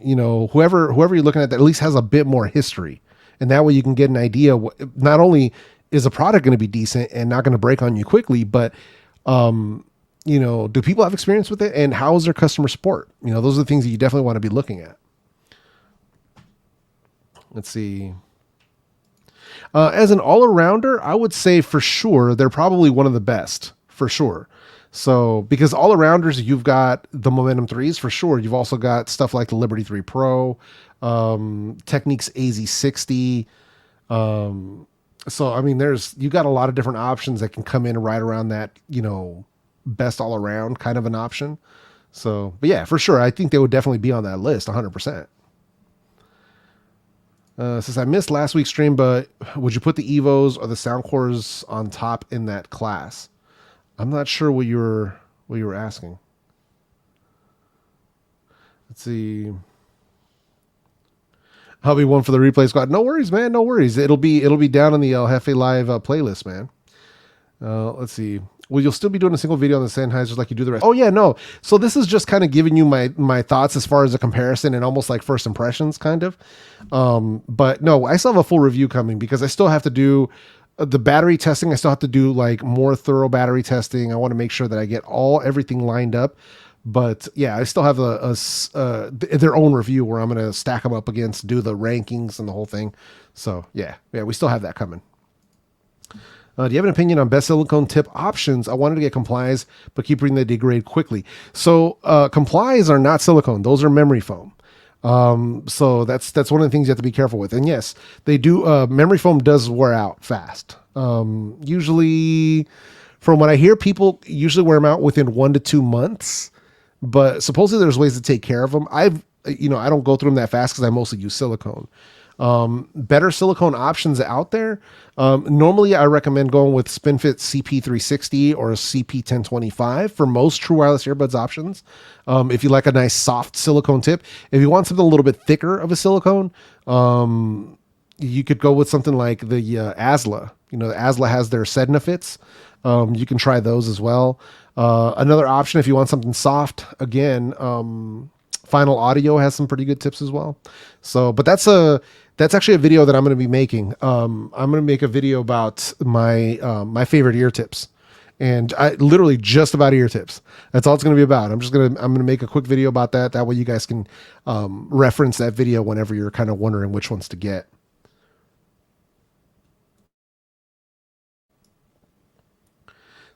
you know, whoever you're looking at that at least has a bit more history, and that way you can get an idea. Not only is a product going to be decent and not going to break on you quickly, but you know, do people have experience with it, and how is their customer support? You know, those are the things that you definitely want to be looking at. Let's see. As an all-arounder, I would say for sure they're probably one of the best, for sure. So, because all-arounders, you've got the Momentum 3s for sure. You've also got stuff like the Liberty 3 Pro, Technics AZ60. So, I mean, you got a lot of different options that can come in right around that, you know, best all-around kind of an option. So, but yeah, for sure, I think they would definitely be on that list, 100%. Since I missed last week's stream, but would you put the Evos or the Soundcores on top in that class? I'm not sure what you were asking. Let's see. I'll be one for the replay squad. No worries, man. No worries. It'll be down in the El Jefe Live playlist, man. Let's see. Well, you'll still be doing a single video on the Sennheisers like you do the rest. Oh yeah, no. So this is just kind of giving you my thoughts as far as a comparison and almost like first impressions, kind of. But no, I still have a full review coming because I still have to do the battery testing. I still have to do like more thorough battery testing. I want to make sure that I get everything lined up. But yeah, I still have their own review where I'm going to stack them up against, do the rankings and the whole thing. So yeah, we still have that coming. Do you have an opinion on best silicone tip options? I wanted to get complies, but keep reading they degrade quickly. So complies are not silicone; those are memory foam. So that's one of the things you have to be careful with. And yes, they do. Memory foam does wear out fast. Usually, from what I hear, people usually wear them out within 1 to 2 months. But supposedly there's ways to take care of them. I don't go through them that fast because I mostly use silicone. Better silicone options out there. Normally I recommend going with SpinFit CP360 or CP1025 for most true wireless earbuds options. If you like a nice soft silicone tip, if you want something a little bit thicker of a silicone, you could go with something like the Asla. You know, the Asla has their Sednafits. You can try those as well. Another option, if you want something soft, again, Final Audio has some pretty good tips as well. So, but that's actually a video that I'm going to be making. I'm going to make a video about my favorite ear tips, and I literally just about ear tips. That's all it's going to be about. I'm going to make a quick video about that. That way you guys can reference that video whenever you're kind of wondering which ones to get.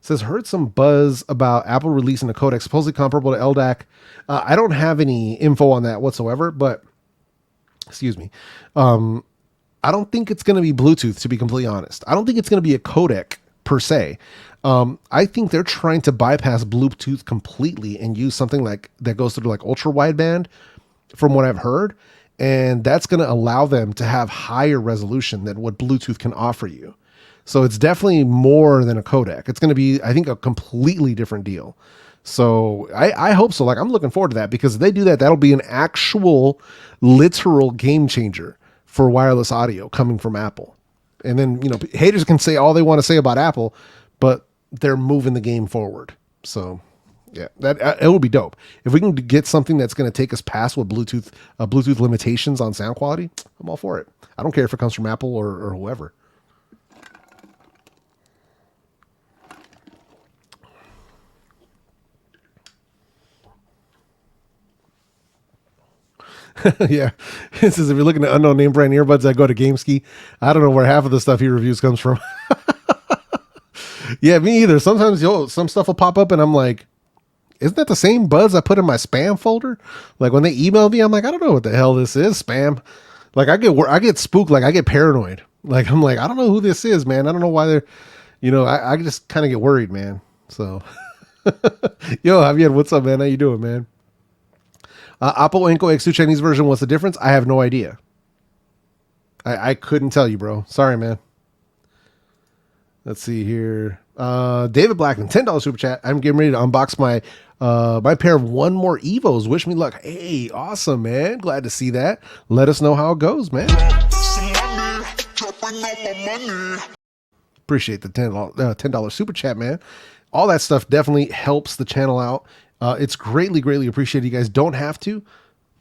Says, heard some buzz about Apple releasing a codec supposedly comparable to LDAC. I don't have any info on that whatsoever, but excuse me. I don't think it's going to be Bluetooth, to be completely honest. I don't think it's going to be a codec per se. I think they're trying to bypass Bluetooth completely and use something like that goes through like ultra wideband, from what I've heard. And that's going to allow them to have higher resolution than what Bluetooth can offer you. So it's definitely more than a codec. It's going to be, I think, a completely different deal. So I hope so. Like, I'm looking forward to that, because if they do that, that'll be an actual literal game changer for wireless audio coming from Apple. And then, you know, haters can say all they want to say about Apple, but they're moving the game forward. So yeah, it will be dope. If we can get something that's going to take us past what Bluetooth limitations on sound quality, I'm all for it. I don't care if it comes from Apple or whoever. Yeah, this is, if you're looking at unknown name brand earbuds, I go to GameSki. I don't know where half of the stuff he reviews comes from. Yeah, me either. Sometimes some stuff will pop up and I'm like, isn't that the same buds I put in my spam folder? Like when they email me, I'm like, I don't know what the hell this is, spam. Like I get spooked, like I get paranoid. Like I'm like, I don't know who this is, man. I don't know why they're, you know, I just kind of get worried, man. So, yo, Javier, what's up, man? How you doing, man? Apple Enco X2 Chinese version, what's the difference? I have no idea. I couldn't tell you, bro. Sorry, man. Let's see here. David Blackman, $10 super chat. I'm getting ready to unbox my pair of One More Evos. Wish me luck. Hey, awesome, man. Glad to see that. Let us know how it goes, man. Appreciate the $10 super chat, man. all that stuff definitely helps the channel out. It's greatly appreciated. You guys don't have to,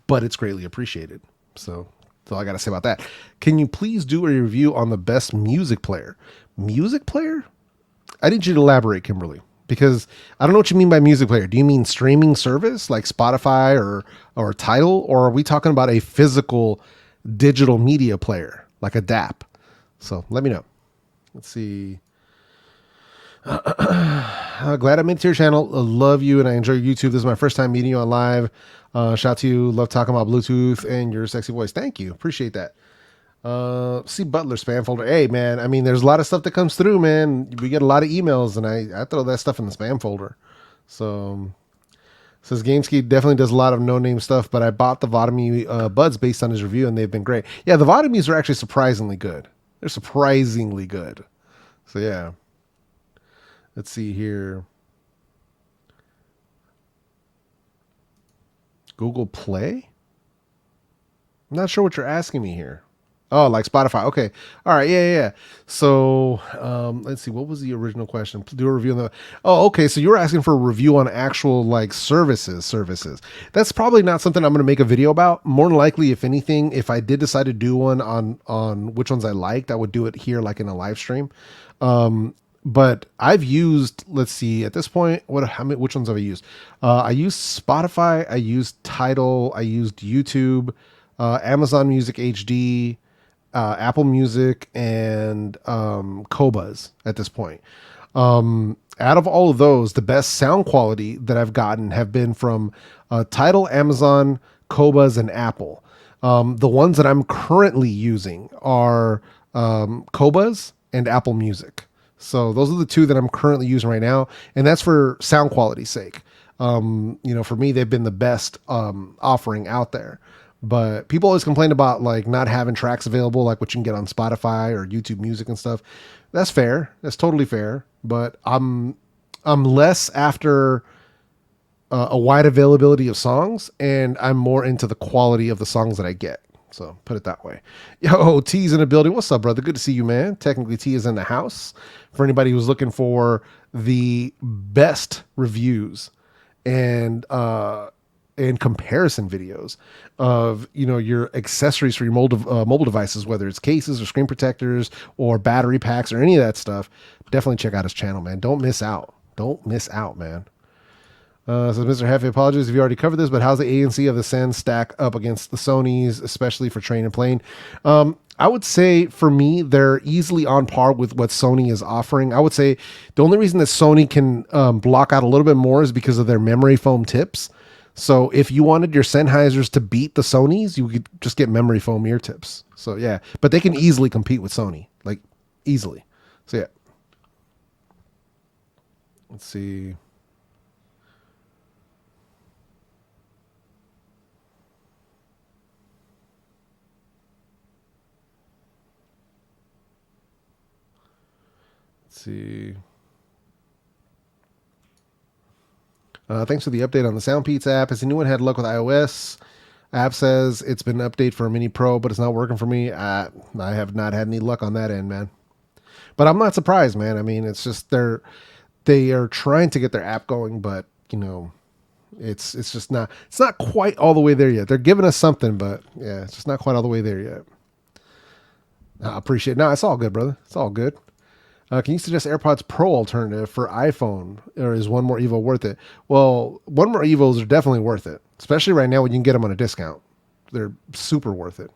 but it's greatly appreciated. So that's all I got to say about that. Can you please do a review on the best music player? Music player? I need you to elaborate, Kimberly, because I don't know what you mean by music player. Do you mean streaming service like Spotify or Tidal, or are we talking about a physical digital media player like a DAP? So let me know. Let's see. Glad I'm into your channel. I love you and I enjoy YouTube. This is my first time meeting you on live. Shout out to you. Love talking about Bluetooth and your sexy voice. Thank you. Appreciate that. See Butler spam folder. Hey man, I mean, there's a lot of stuff that comes through, man. We get a lot of emails and I throw that stuff in the spam folder. So says GameSkey definitely does a lot of no-name stuff, but I bought the Votomy buds based on his review and they've been great. Yeah, the Votomys are actually surprisingly good. They're surprisingly good. So yeah. Let's see here. Google Play? I'm not sure what you're asking me here. Oh, like Spotify. Okay. All right. Yeah. So let's see. What was the original question? Do a review on the... Oh, okay. So you were asking for a review on actual like services. That's probably not something I'm going to make a video about. More than likely, if anything, if I did decide to do one on which ones I liked, I would do it here like in a live stream. But I've used, let's see, at this point, which ones have I used? I used Spotify, I used Tidal, I used YouTube, Amazon Music HD, Apple Music, and Qobuz at this point. Out of all of those, the best sound quality that I've gotten have been from Tidal, Amazon, Qobuz, and Apple. The ones that I'm currently using are Qobuz and Apple Music. So those are the two that I'm currently using right now. And that's for sound quality's sake. For me, they've been the best offering out there. But people always complain about like not having tracks available, like what you can get on Spotify or YouTube Music and stuff. That's fair. That's totally fair. But I'm less after a wide availability of songs, and I'm more into the quality of the songs that I get. So put it that way. Yo, T's in the building. What's up, brother? Good to see you, man. Technically, T is in the house. For anybody who's looking for the best reviews and comparison videos of your accessories for your mobile devices, whether it's cases or screen protectors or battery packs or any of that stuff, definitely check out his channel, man. Don't miss out. Don't miss out, man. So Mr. Hefe, apologies if you already covered this, but how's the ANC of the Sen stack up against the Sonys, especially for train and plane? I would say for me, they're easily on par with what Sony is offering. I would say the only reason that Sony can block out a little bit more is because of their memory foam tips. So if you wanted your Sennheisers to beat the Sonys, you could just get memory foam ear tips. So yeah, but they can easily compete with Sony, like easily. So yeah. Let's see. See. Thanks for the update on the SoundPeats app. Has anyone had luck with iOS? App says it's been an update for a Mini Pro, but it's not working for me. I have not had any luck on that end, man. But I'm not surprised, man. I mean, it's just they are trying to get their app going, but it's just not. It's not quite all the way there yet. They're giving us something, but yeah, it's just not quite all the way there yet. I appreciate it. No, it's all good, brother. It's all good. Can you suggest AirPods Pro alternative for iPhone, or is One More Evo worth it? Well, One More Evos are definitely worth it, especially right now when you can get them on a discount. They're super worth it.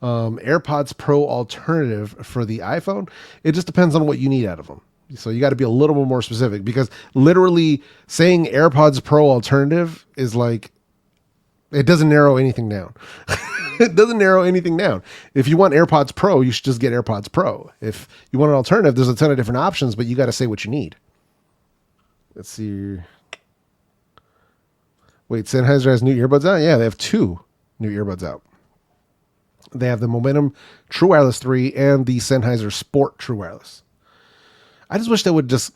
AirPods Pro alternative for the iPhone, it just depends on what you need out of them. So you got to be a little bit more specific, because literally saying AirPods Pro alternative is like, it doesn't narrow anything down. It doesn't narrow anything down. If you want AirPods Pro, you should just get AirPods Pro. If you want an alternative, there's a ton of different options, but you got to say what you need. Let's see. Wait, Sennheiser has new earbuds out? Yeah, they have 2 new earbuds out. They have the Momentum True Wireless 3 and the Sennheiser Sport True Wireless. I just wish they would just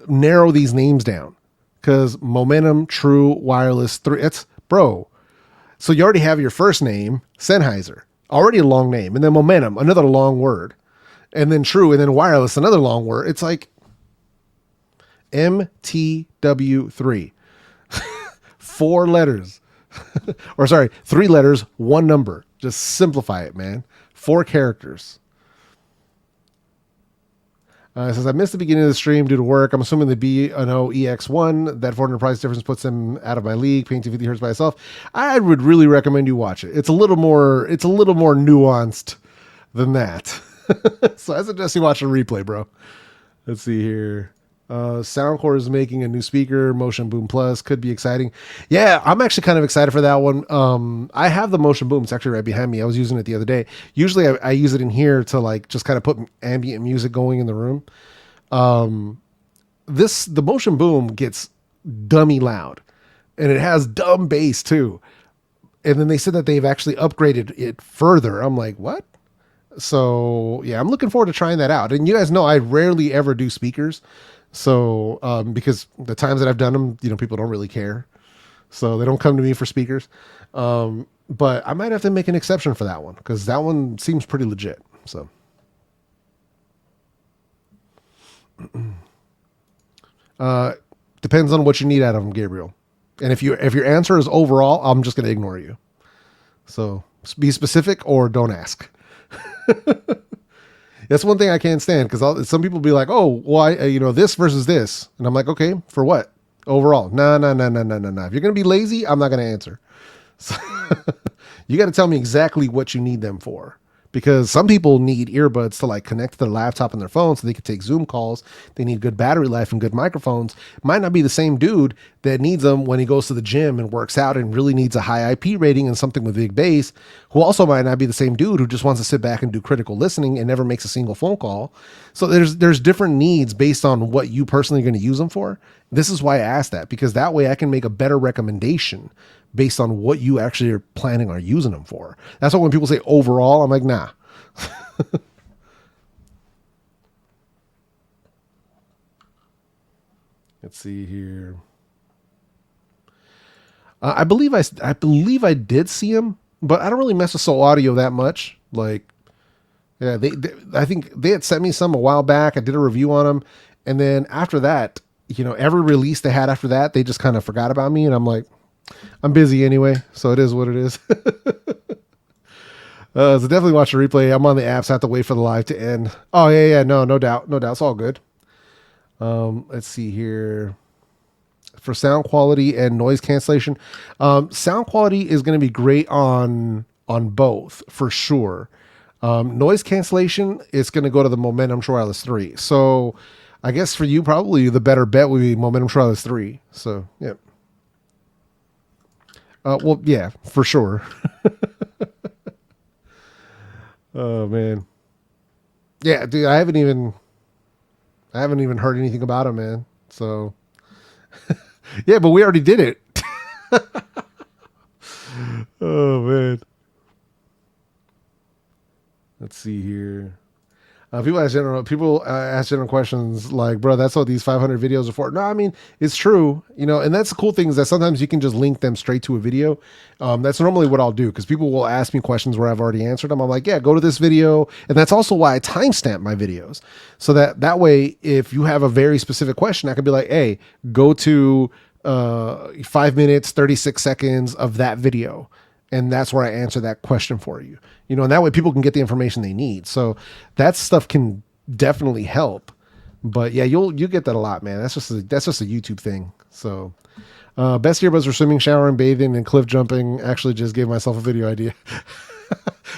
narrow these names down, because Momentum True Wireless 3, it's, bro. So you already have your first name, Sennheiser, already a long name, and then Momentum, another long word, and then True, and then Wireless, another long word. It's like, MTW3. 4 letters. Or sorry, 3 letters, 1 number. Just simplify it, man. 4 characters. It says, I missed the beginning of the stream due to work. I'm assuming the B&O EX1, that 400 price difference puts them out of my league, paying 250 hertz by itself. I would really recommend you watch it. It's a little more nuanced than that. So I suggest you watch a replay, bro. Let's see here. Soundcore is making a new speaker, Motion Boom Plus, could be exciting. Yeah, I'm actually kind of excited for that one. I have the Motion Boom. It's actually right behind me. I was using it the other day. Usually I use it in here to like just kind of put ambient music going in the room. The Motion Boom gets dummy loud, and it has dumb bass too. And then they said that they've actually upgraded it further. I'm like, what? So yeah, I'm looking forward to trying that out. And you guys know I rarely ever do speakers. So, because the times that I've done them, people don't really care. So they don't come to me for speakers. But I might have to make an exception for that one, because that one seems pretty legit. So, depends on what you need out of them, Gabriel. And if your answer is overall, I'm just going to ignore you. So be specific or don't ask. That's one thing I can't stand, because some people be like, oh, why, this versus this. And I'm like, okay, for what? Overall. No. If you're going to be lazy, I'm not going to answer. So you got to tell me exactly what you need them for. Because some people need earbuds to like connect to their laptop and their phone so they can take Zoom calls. They need good battery life and good microphones. Might not be the same dude that needs them when he goes to the gym and works out and really needs a high IP rating and something with big bass, who also might not be the same dude who just wants to sit back and do critical listening and never makes a single phone call. So there's different needs based on what you personally are going to use them for. This is why I asked that, because that way I can make a better recommendation based on what you actually are planning on using them for. That's why when people say overall, I'm like, nah. Let's see here. I believe I did see him, but I don't really mess with Soul Audio that much. Like, yeah, I think they had sent me some a while back. I did a review on them, and then after that, every release they had after that, they just kind of forgot about me, and I'm like, I'm busy anyway, so it is what it is. So definitely watch the replay. I'm on the apps. I have to wait for the live to end. Oh yeah. No doubt. It's all good. Let's see here. For sound quality and noise cancellation, sound quality is going to be great on both for sure. Noise cancellation is going to go to the Momentum True Wireless 3. So I guess for you, probably the better bet would be Momentum True Wireless 3. So yeah. Well, yeah, for sure. Oh man. Yeah, dude, I haven't even heard anything about him, man. So yeah, but we already did it. Oh man. Let's see here. People ask general questions like, bro, that's what these 500 videos are for. No, I mean, it's true, and that's the cool thing is that sometimes you can just link them straight to a video. That's normally what I'll do, because people will ask me questions where I've already answered them. I'm like, yeah, go to this video. And that's also why I timestamp my videos. So that way, if you have a very specific question, I can be like, hey, go to 5 minutes, 36 seconds of that video. And that's where I answer that question for you, and that way people can get the information they need. So that stuff can definitely help, but yeah, you'll get that a lot, man. That's just a YouTube thing. So, best earbuds for swimming, showering, bathing, and cliff jumping. Actually just gave myself a video idea.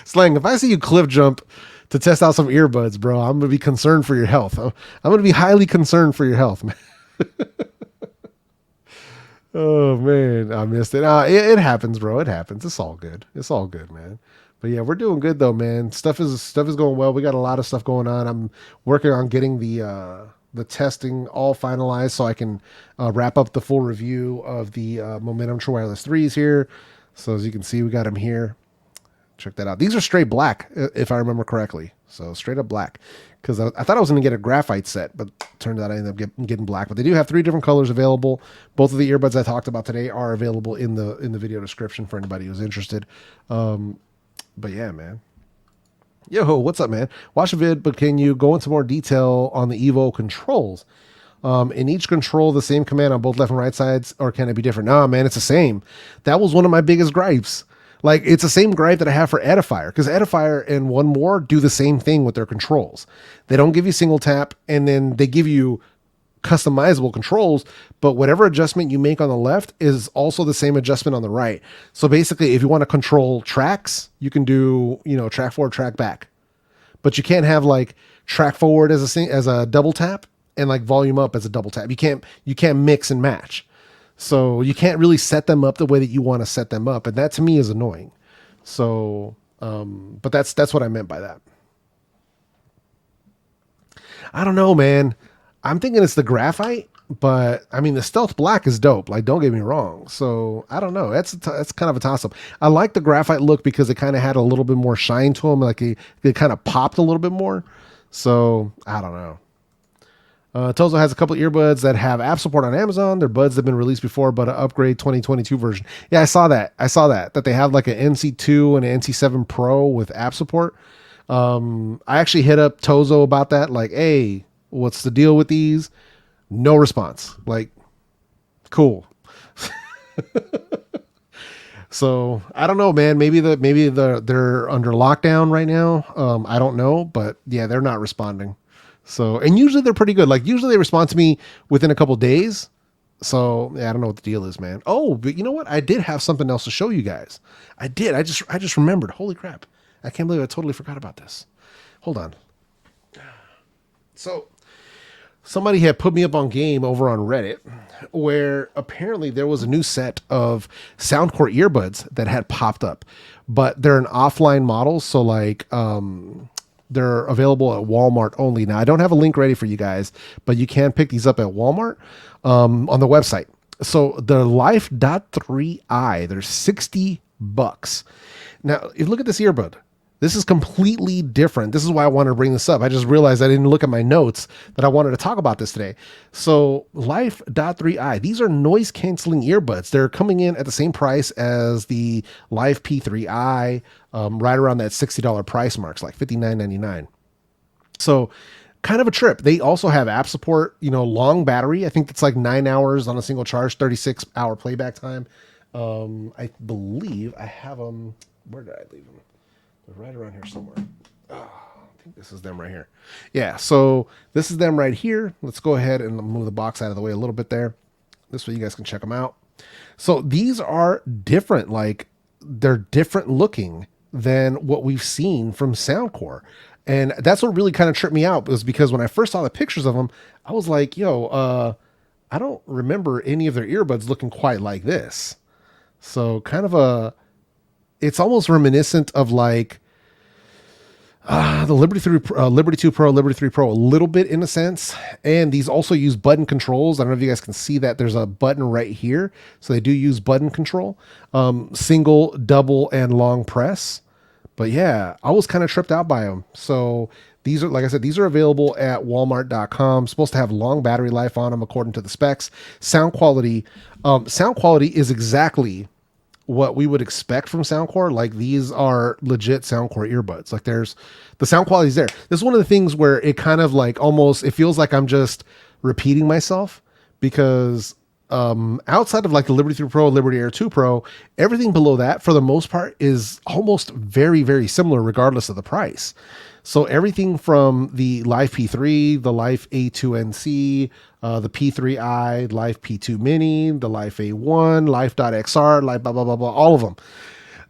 Slang, if I see you cliff jump to test out some earbuds, bro, I'm going to be concerned for your health. I'm going to be highly concerned for your health, man. Oh man, I missed it. It happens, bro. It happens. It's all good. It's all good, man. But yeah, we're doing good though, man. Stuff is going well. We got a lot of stuff going on. I'm working on getting the testing all finalized so I can wrap up the full review of the Momentum True Wireless 3s here. So as you can see, we got them here. Check that out. These are straight black, if I remember correctly. So straight up black. Because I thought I was going to get a graphite set, but turned out I ended up getting black. But they do have 3 different colors available. Both of the earbuds I talked about today are available in the video description for anybody who's interested. But yeah, man. Yo, what's up, man? Watch the vid, but can you go into more detail on the Evo controls? In each control the same command on both left and right sides, or can it be different? No, man, it's the same. That was one of my biggest gripes. Like, it's the same gripe that I have for Edifier, because Edifier and One More do the same thing with their controls. They don't give you single tap, and then they give you customizable controls, but whatever adjustment you make on the left is also the same adjustment on the right. So basically, if you want to control tracks, you can do, track forward, track back, but you can't have like track forward as a double tap and like volume up as a double tap. You can't mix and match. So you can't really set them up the way that you want to set them up, and that to me is annoying. So, but that's what I meant by that. I don't know, man. I'm thinking it's the graphite, but I mean the stealth black is dope. Like, don't get me wrong. So I don't know. That's kind of a toss up. I like the graphite look because it kind of had a little bit more shine to them. Like it kind of popped a little bit more. So I don't know. Tozo has a couple earbuds that have app support on Amazon. Their buds have been released before, but an upgrade 2022 version. Yeah, I saw that they have like an NC2 and an NC7 Pro with app support. I actually hit up Tozo about that. Like, hey, what's the deal with these? No response. Like, cool. So I don't know, man. Maybe they're under lockdown right now. I don't know, but yeah, they're not responding. So, and usually they're pretty good. Like, usually they respond to me within a couple days. So yeah, I don't know what the deal is, man. Oh, but you know what? I did have something else to show you guys. I did. I just remembered. Holy crap. I can't believe I totally forgot about this. Hold on. So somebody had put me up on game over on Reddit, where apparently there was a new set of Soundcore earbuds that had popped up, but they're an offline model. So like, they're available at Walmart only. Now, I don't have a link ready for you guys, but you can pick these up at Walmart on the website. So the Life.3i, they're $60. Now, if you look at this earbud, this is completely different. This is why I wanted to bring this up. I just realized I didn't look at my notes that I wanted to talk about this today. So Life.3i, these are noise canceling earbuds. They're coming in at the same price as the Life P3i, right around that $60 price marks, like $59.99. So kind of a trip. They also have app support, long battery. I think it's like 9 hours on a single charge, 36-hour playback time. I believe I have them. Where did I leave them? They're right around here somewhere. Oh, I think this is them right here. Yeah, so this is them right here. Let's go ahead and move the box out of the way a little bit there. This way you guys can check them out. So these are different. Like, they're different looking than what we've seen from Soundcore. And that's what really kind of tripped me out, was because when I first saw the pictures of them, I was like, I don't remember any of their earbuds looking quite like this. So kind of it's almost reminiscent of like the Liberty 2 Pro, Liberty 3 Pro, a little bit in a sense. And these also use button controls. I don't know if you guys can see that. There's a button right here. So they do use button control, single, double, and long press. But yeah, I was kind of tripped out by them. So these are, like I said, these are available at walmart.com. Supposed to have long battery life on them according to the specs. Sound quality is exactly what we would expect from Soundcore. Like, these are legit Soundcore earbuds. Like, there's the sound quality is there. This is one of the things where it kind of like almost, it feels like I'm just repeating myself, because outside of like the Liberty 3 Pro, Liberty Air 2 Pro, everything below that for the most part is almost very, very similar regardless of the price. So everything from the Life P3, the Life A2NC, the P3i, Life P2 Mini, the Life A1, Life.XR, Life blah, blah, blah, blah, all of them.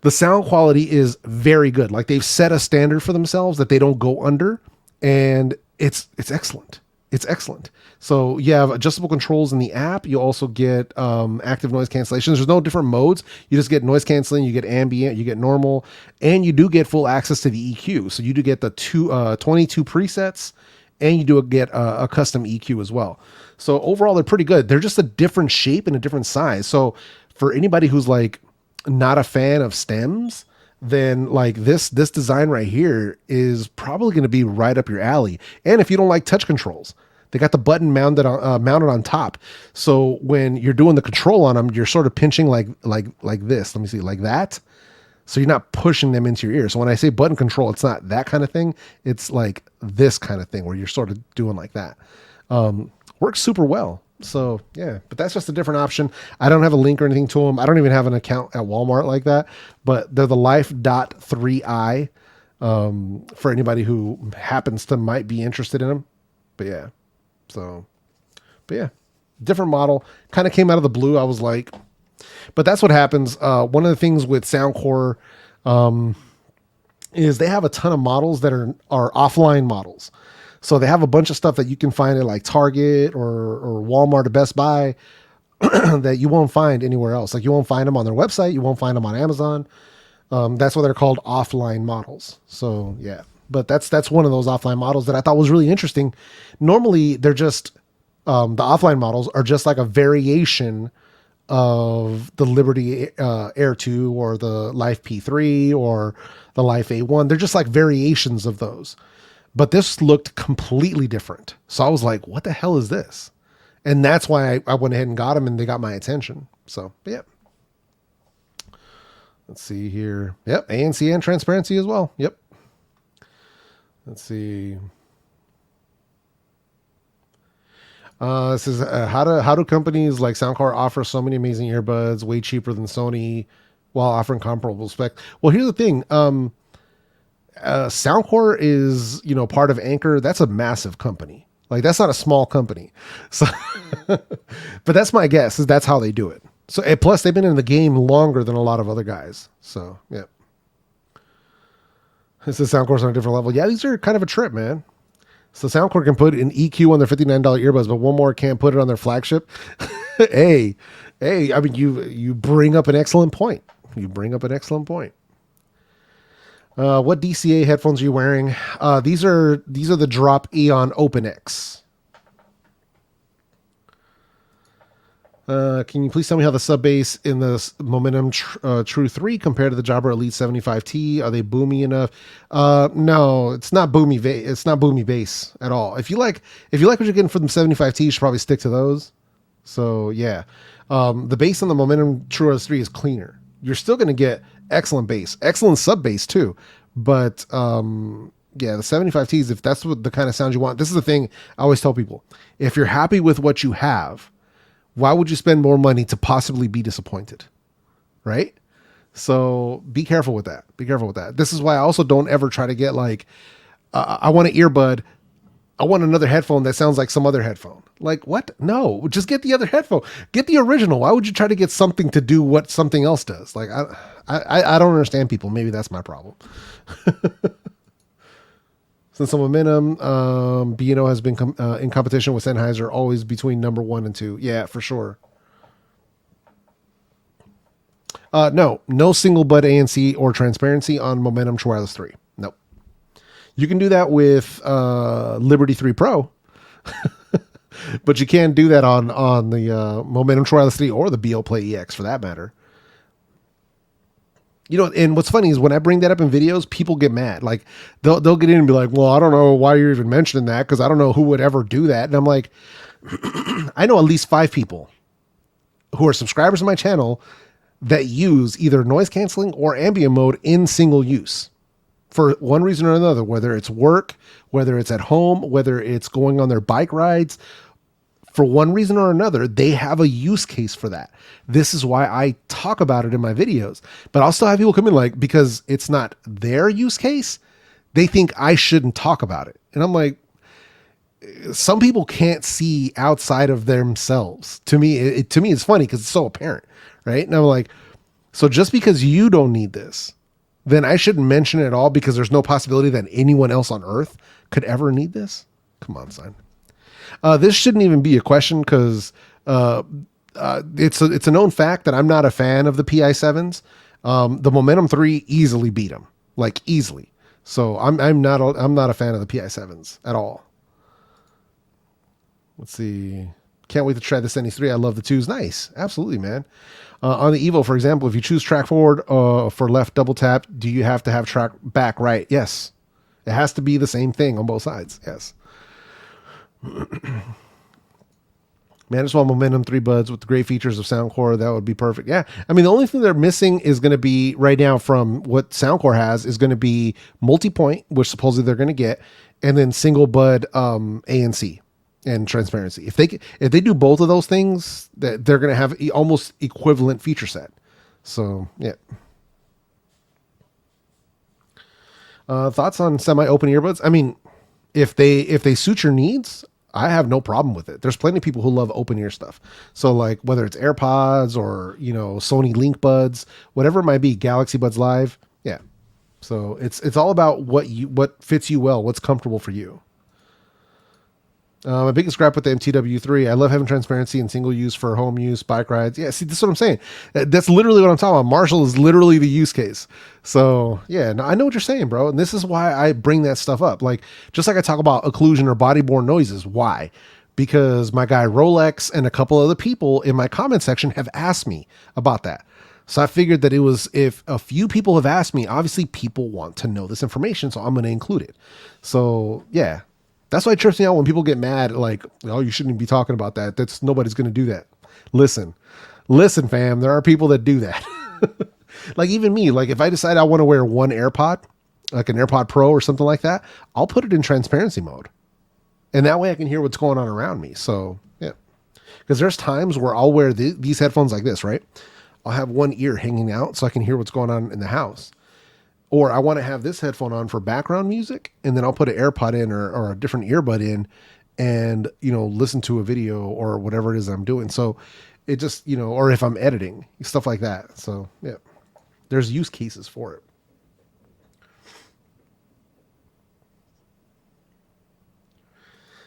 The sound quality is very good. Like, they've set a standard for themselves that they don't go under, and it's excellent. It's excellent. So you have adjustable controls in the app. You also get active noise cancellation. There's no different modes. You just get noise canceling, you get ambient, you get normal, and you do get full access to the EQ. So you do get the 22 presets, and you do get a custom EQ as well. So overall, they're pretty good. They're just a different shape and a different size. So for anybody who's like not a fan of stems, then like this design right here is probably going to be right up your alley. And if you don't like touch controls, they got the button mounted on top. So when you're doing the control on them, you're sort of pinching like this. Let me see, like that. So you're not pushing them into your ear. So when I say button control, it's not that kind of thing. It's like this kind of thing where you're sort of doing like that. Works super well. So yeah, but that's just a different option. I don't have a link or anything to them. I don't even have an account at Walmart like that, but they're the Life.3i for anybody who happens to might be interested in them. But yeah, different model kind of came out of the blue. I was like, but that's what happens. One of the things with Soundcore is they have a ton of models that are offline models. So they have a bunch of stuff that you can find at like Target or Walmart or Best Buy that you won't find anywhere else. Like you won't find them on their website. You won't find them on Amazon. That's why they're called offline models. So yeah, but that's one of those offline models that I thought was really interesting. Normally they're just, the offline models are just like a variation of the Liberty Air 2 or the Life P3 or the Life A1. They're just like variations of those. But this looked completely different. So I was like, what the hell is this? And that's why I went ahead and got them and they got my attention. So, yeah. Let's see here. Yep. ANC and transparency as well. Yep. Let's see. This is how do companies like Soundcore offer so many amazing earbuds way cheaper than Sony while offering comparable spec? Well, here's the thing. Soundcore is, part of Anchor. That's a massive company. Like that's not a small company. So, but that's my guess is that's how they do it. So, and plus they've been in the game longer than a lot of other guys. So, yeah. This is Soundcore's on a different level. Yeah, these are kind of a trip, man. So Soundcore can put an EQ on their $59 earbuds, but one more can't put it on their flagship. Hey, I mean, you bring up an excellent point. What DCA headphones are you wearing? These are the Drop Eon Open X. Can you please tell me how the sub bass in the Momentum True 3 compared to the Jabra Elite 75T? Are they boomy enough? No, it's not boomy. It's not boomy bass at all. If you like what you're getting from the 75T, you should probably stick to those. So yeah, the bass on the Momentum True Wireless 3 is cleaner. You're still going to get excellent bass, excellent sub bass too. But yeah, the 75Ts, if that's what the kind of sound you want, this is the thing I always tell people. If you're happy with what you have, why would you spend more money to possibly be disappointed? Right? So be careful with that. This is why I also don't ever try to get like, I want an earbud. I want another headphone that sounds like some other headphone. Like what? No, just get the other headphone. Get the original. Why would you try to get something to do what something else does? Like I don't understand people. Maybe that's my problem. Since the Momentum, B&O has been in competition with Sennheiser, always between number 1 and 2. Yeah, for sure. No single bud ANC or transparency on Momentum True Wireless 3. Nope. You can do that with Liberty 3 Pro, but you can't do that on the Momentum True Wireless 3 or the Beoplay EX for that matter. And what's funny is when I bring that up in videos, people get mad. Like they'll get in and be like, well, I don't know why you're even mentioning that, because I don't know who would ever do that. And I'm like, I know at least 5 people who are subscribers to my channel that use either noise canceling or ambient mode in single use for one reason or another, whether it's work, whether it's at home, whether it's going on their bike rides. For one reason or another, they have a use case for that. This is why I talk about it in my videos. But I'll still have people come in like, because it's not their use case, they think I shouldn't talk about it. And I'm like, some people can't see outside of themselves. To me, it's funny because it's so apparent, right? And I'm like, so just because you don't need this, then I shouldn't mention it at all because there's no possibility that anyone else on earth could ever need this? Come on, son. This shouldn't even be a question because it's a known fact that I'm not a fan of the PI7s. The Momentum 3 easily beat them, like easily. So I'm not a fan of the PI7s at all. Let's see. Can't wait to try the NE3. I love the 2s. Nice. Absolutely, man. On the Evo, for example, if you choose track forward for left double tap, do you have to have track back right? Yes. It has to be the same thing on both sides. Yes. Man, I just want Momentum 3 buds with the great features of Soundcore. That would be perfect. Yeah. I mean, the only thing they're missing is going to be right now from what Soundcore has is going to be multi-point, which supposedly they're going to get, and then single bud ANC. and transparency. If they do both of those things, that they're going to have almost equivalent feature set. So yeah. Thoughts on semi-open earbuds? I mean, if they suit your needs, I have no problem with it. There's plenty of people who love open ear stuff. So like whether it's AirPods or, you know, Sony Link Buds, whatever it might be, Galaxy Buds Live. Yeah. So it's all about what fits you well, what's comfortable for you. My biggest gripe with the MTW3, I love having transparency and single use for home use, bike rides. Yeah, see, this is what I'm saying. That's literally what I'm talking about. Marshall is literally the use case. So yeah, no, I know what you're saying, bro. And this is why I bring that stuff up. Like, just like I talk about occlusion or body-borne noises. Why? Because my guy Rolex and a couple other people in my comment section have asked me about that. So I figured that if a few people have asked me, obviously people want to know this information, so I'm going to include it. So yeah. That's why it trips me out when people get mad, like, oh, you shouldn't be talking about that. Nobody's going to do that. Listen, fam, there are people that do that. Like even me, like if I decide I want to wear one AirPod, like an AirPod Pro or something like that, I'll put it in transparency mode. And that way I can hear what's going on around me. So yeah, because there's times where I'll wear these headphones like this, right? I'll have one ear hanging out so I can hear what's going on in the house. Or I want to have this headphone on for background music, and then I'll put an AirPod in or a different earbud in and, you know, listen to a video or whatever it is I'm doing. So it just, you know, or if I'm editing, stuff like that. So yeah, there's use cases for it.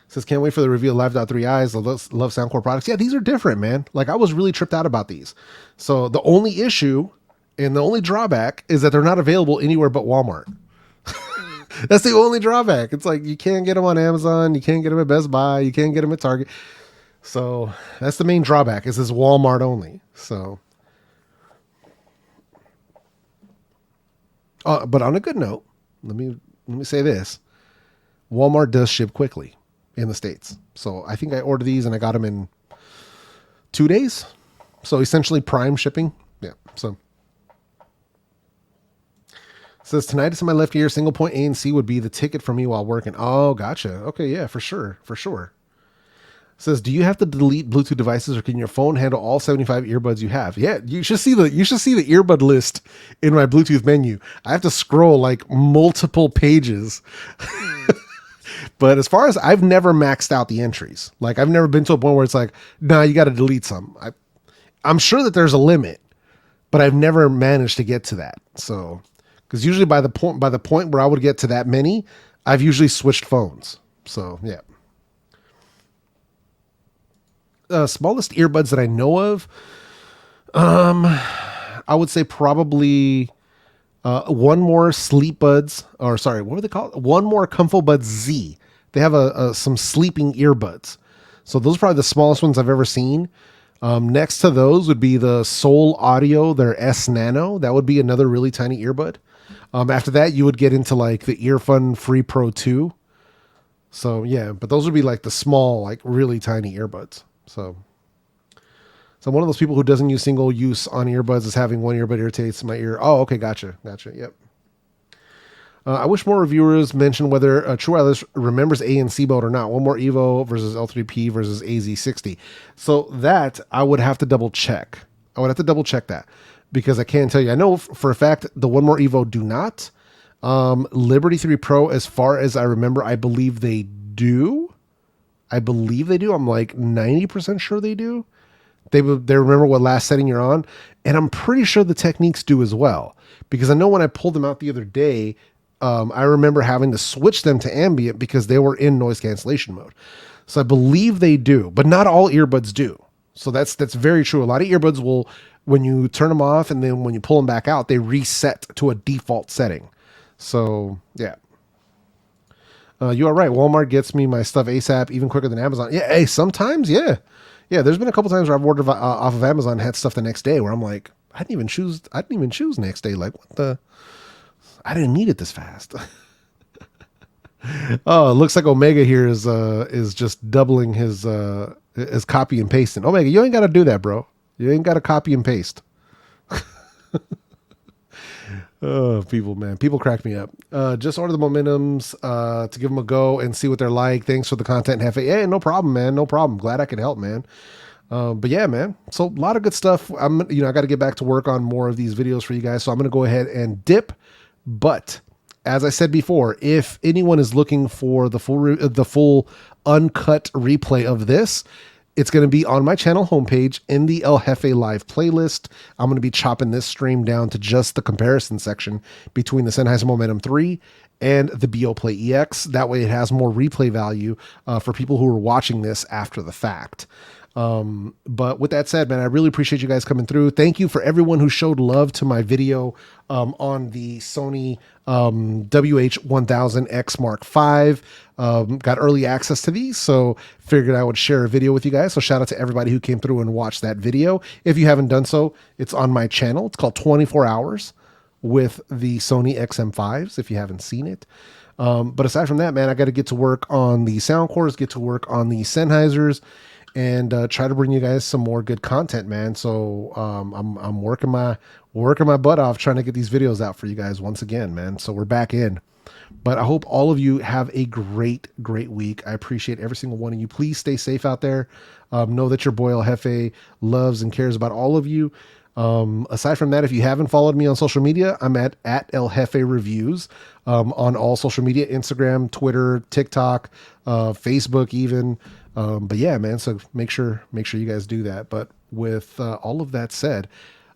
Says, can't wait for the review of Live.3 Eyes. Love Soundcore products. Yeah, these are different, man. Like I was really tripped out about these. So the only issue and the only drawback is that they're not available anywhere but Walmart. That's the only drawback. It's like you can't get them on Amazon. You can't get them at Best Buy. You can't get them at Target. So that's the main drawback. Is this Walmart only. So, but on a good note, let me say this: Walmart does ship quickly in the States. So I think I ordered these and I got them in 2 days. So essentially prime shipping. Yeah. So. Says, tinnitus in my left ear, single point ANC would be the ticket for me while working. Oh, gotcha. Okay, yeah, for sure. Says, do you have to delete Bluetooth devices or can your phone handle all 75 earbuds you have? Yeah, you should see the earbud list in my Bluetooth menu. I have to scroll like multiple pages. But as far as I've never maxed out the entries. Like I've never been to a point where it's like, nah, you got to delete some. I'm sure that there's a limit, but I've never managed to get to that. So, because usually by the point where I would get to that many, I've usually switched phones. So yeah. Smallest earbuds that I know of, I would say probably one more Sleep Buds, or sorry, what were they called? One more Comfort Buds Z. They have some sleeping earbuds. So those are probably the smallest ones I've ever seen. Next to those would be the Soul Audio, their S Nano. That would be another really tiny earbud. After that, you would get into like the Earphone Free Pro 2. So yeah, but those would be like the small, like really tiny earbuds. So I'm one of those people who doesn't use single use on earbuds as having one earbud irritates my ear. Oh, okay. Gotcha. Yep. I wish more reviewers mentioned whether True Wireless remembers ANC mode or not. One more Evo versus L3P versus AZ60. So that I would have to double check. That because I can't tell you. I know for a fact the One More Evo do not. Liberty 3 Pro, as far as I remember, I believe they do. I'm like 90% sure they do. They remember what last setting you're on. And I'm pretty sure the Techniques do as well. Because I know when I pulled them out the other day, I remember having to switch them to ambient because they were in noise cancellation mode. So I believe they do, but not all earbuds do. So that's very true. A lot of earbuds will, when you turn them off and then when you pull them back out, they reset to a default setting. So yeah. You are right. Walmart gets me my stuff ASAP, even quicker than Amazon. Yeah. Hey, sometimes. Yeah. Yeah. There's been a couple times where I've ordered off of Amazon and had stuff the next day where I'm like, I didn't even choose next day. Like what the, I didn't need it this fast. Oh, it looks like Omega here is just doubling his copy and pasting. Omega, you ain't got to do that, bro. You ain't got to copy and paste. Oh, people, man. People crack me up. Just order the Momentums to give them a go and see what they're like. Thanks for the content, Hefe. Hey, no problem, man. No problem. Glad I could help, man. But yeah, man. So a lot of good stuff. I got to get back to work on more of these videos for you guys. So I'm going to go ahead and dip. But as I said before, if anyone is looking for the full uncut replay of this, it's going to be on my channel homepage in the El Jefe Live playlist. I'm going to be chopping this stream down to just the comparison section between the Sennheiser Momentum 3 and the Beoplay EX. That way it has more replay value for people who are watching this after the fact. But with that said, man, I really appreciate you guys coming through. Thank you for everyone who showed love to my video on the Sony WH-1000X Mark V. Got early access to these, so figured I would share a video with you guys. So shout out to everybody who came through and watched that video. If you haven't done so, it's on my channel. It's called 24 Hours with the Sony XM5s, if you haven't seen it. But aside from that, man, I got to get to work on the sound cores, get to work on the Sennheisers, and try to bring you guys some more good content, man. So I'm working my butt off trying to get these videos out for you guys once again, man. So we're back in. But I hope all of you have a great week. I appreciate every single one of you. Please stay safe out there. Know that your boy El Jefe loves and cares about all of you. Aside from that, if you haven't followed me on social media, I'm at El Jefe Reviews on all social media, Instagram, Twitter, TikTok, Facebook even. But yeah, man, so make sure you guys do that. But with all of that said,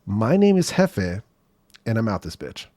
my name is Jefe, and I'm out this bitch.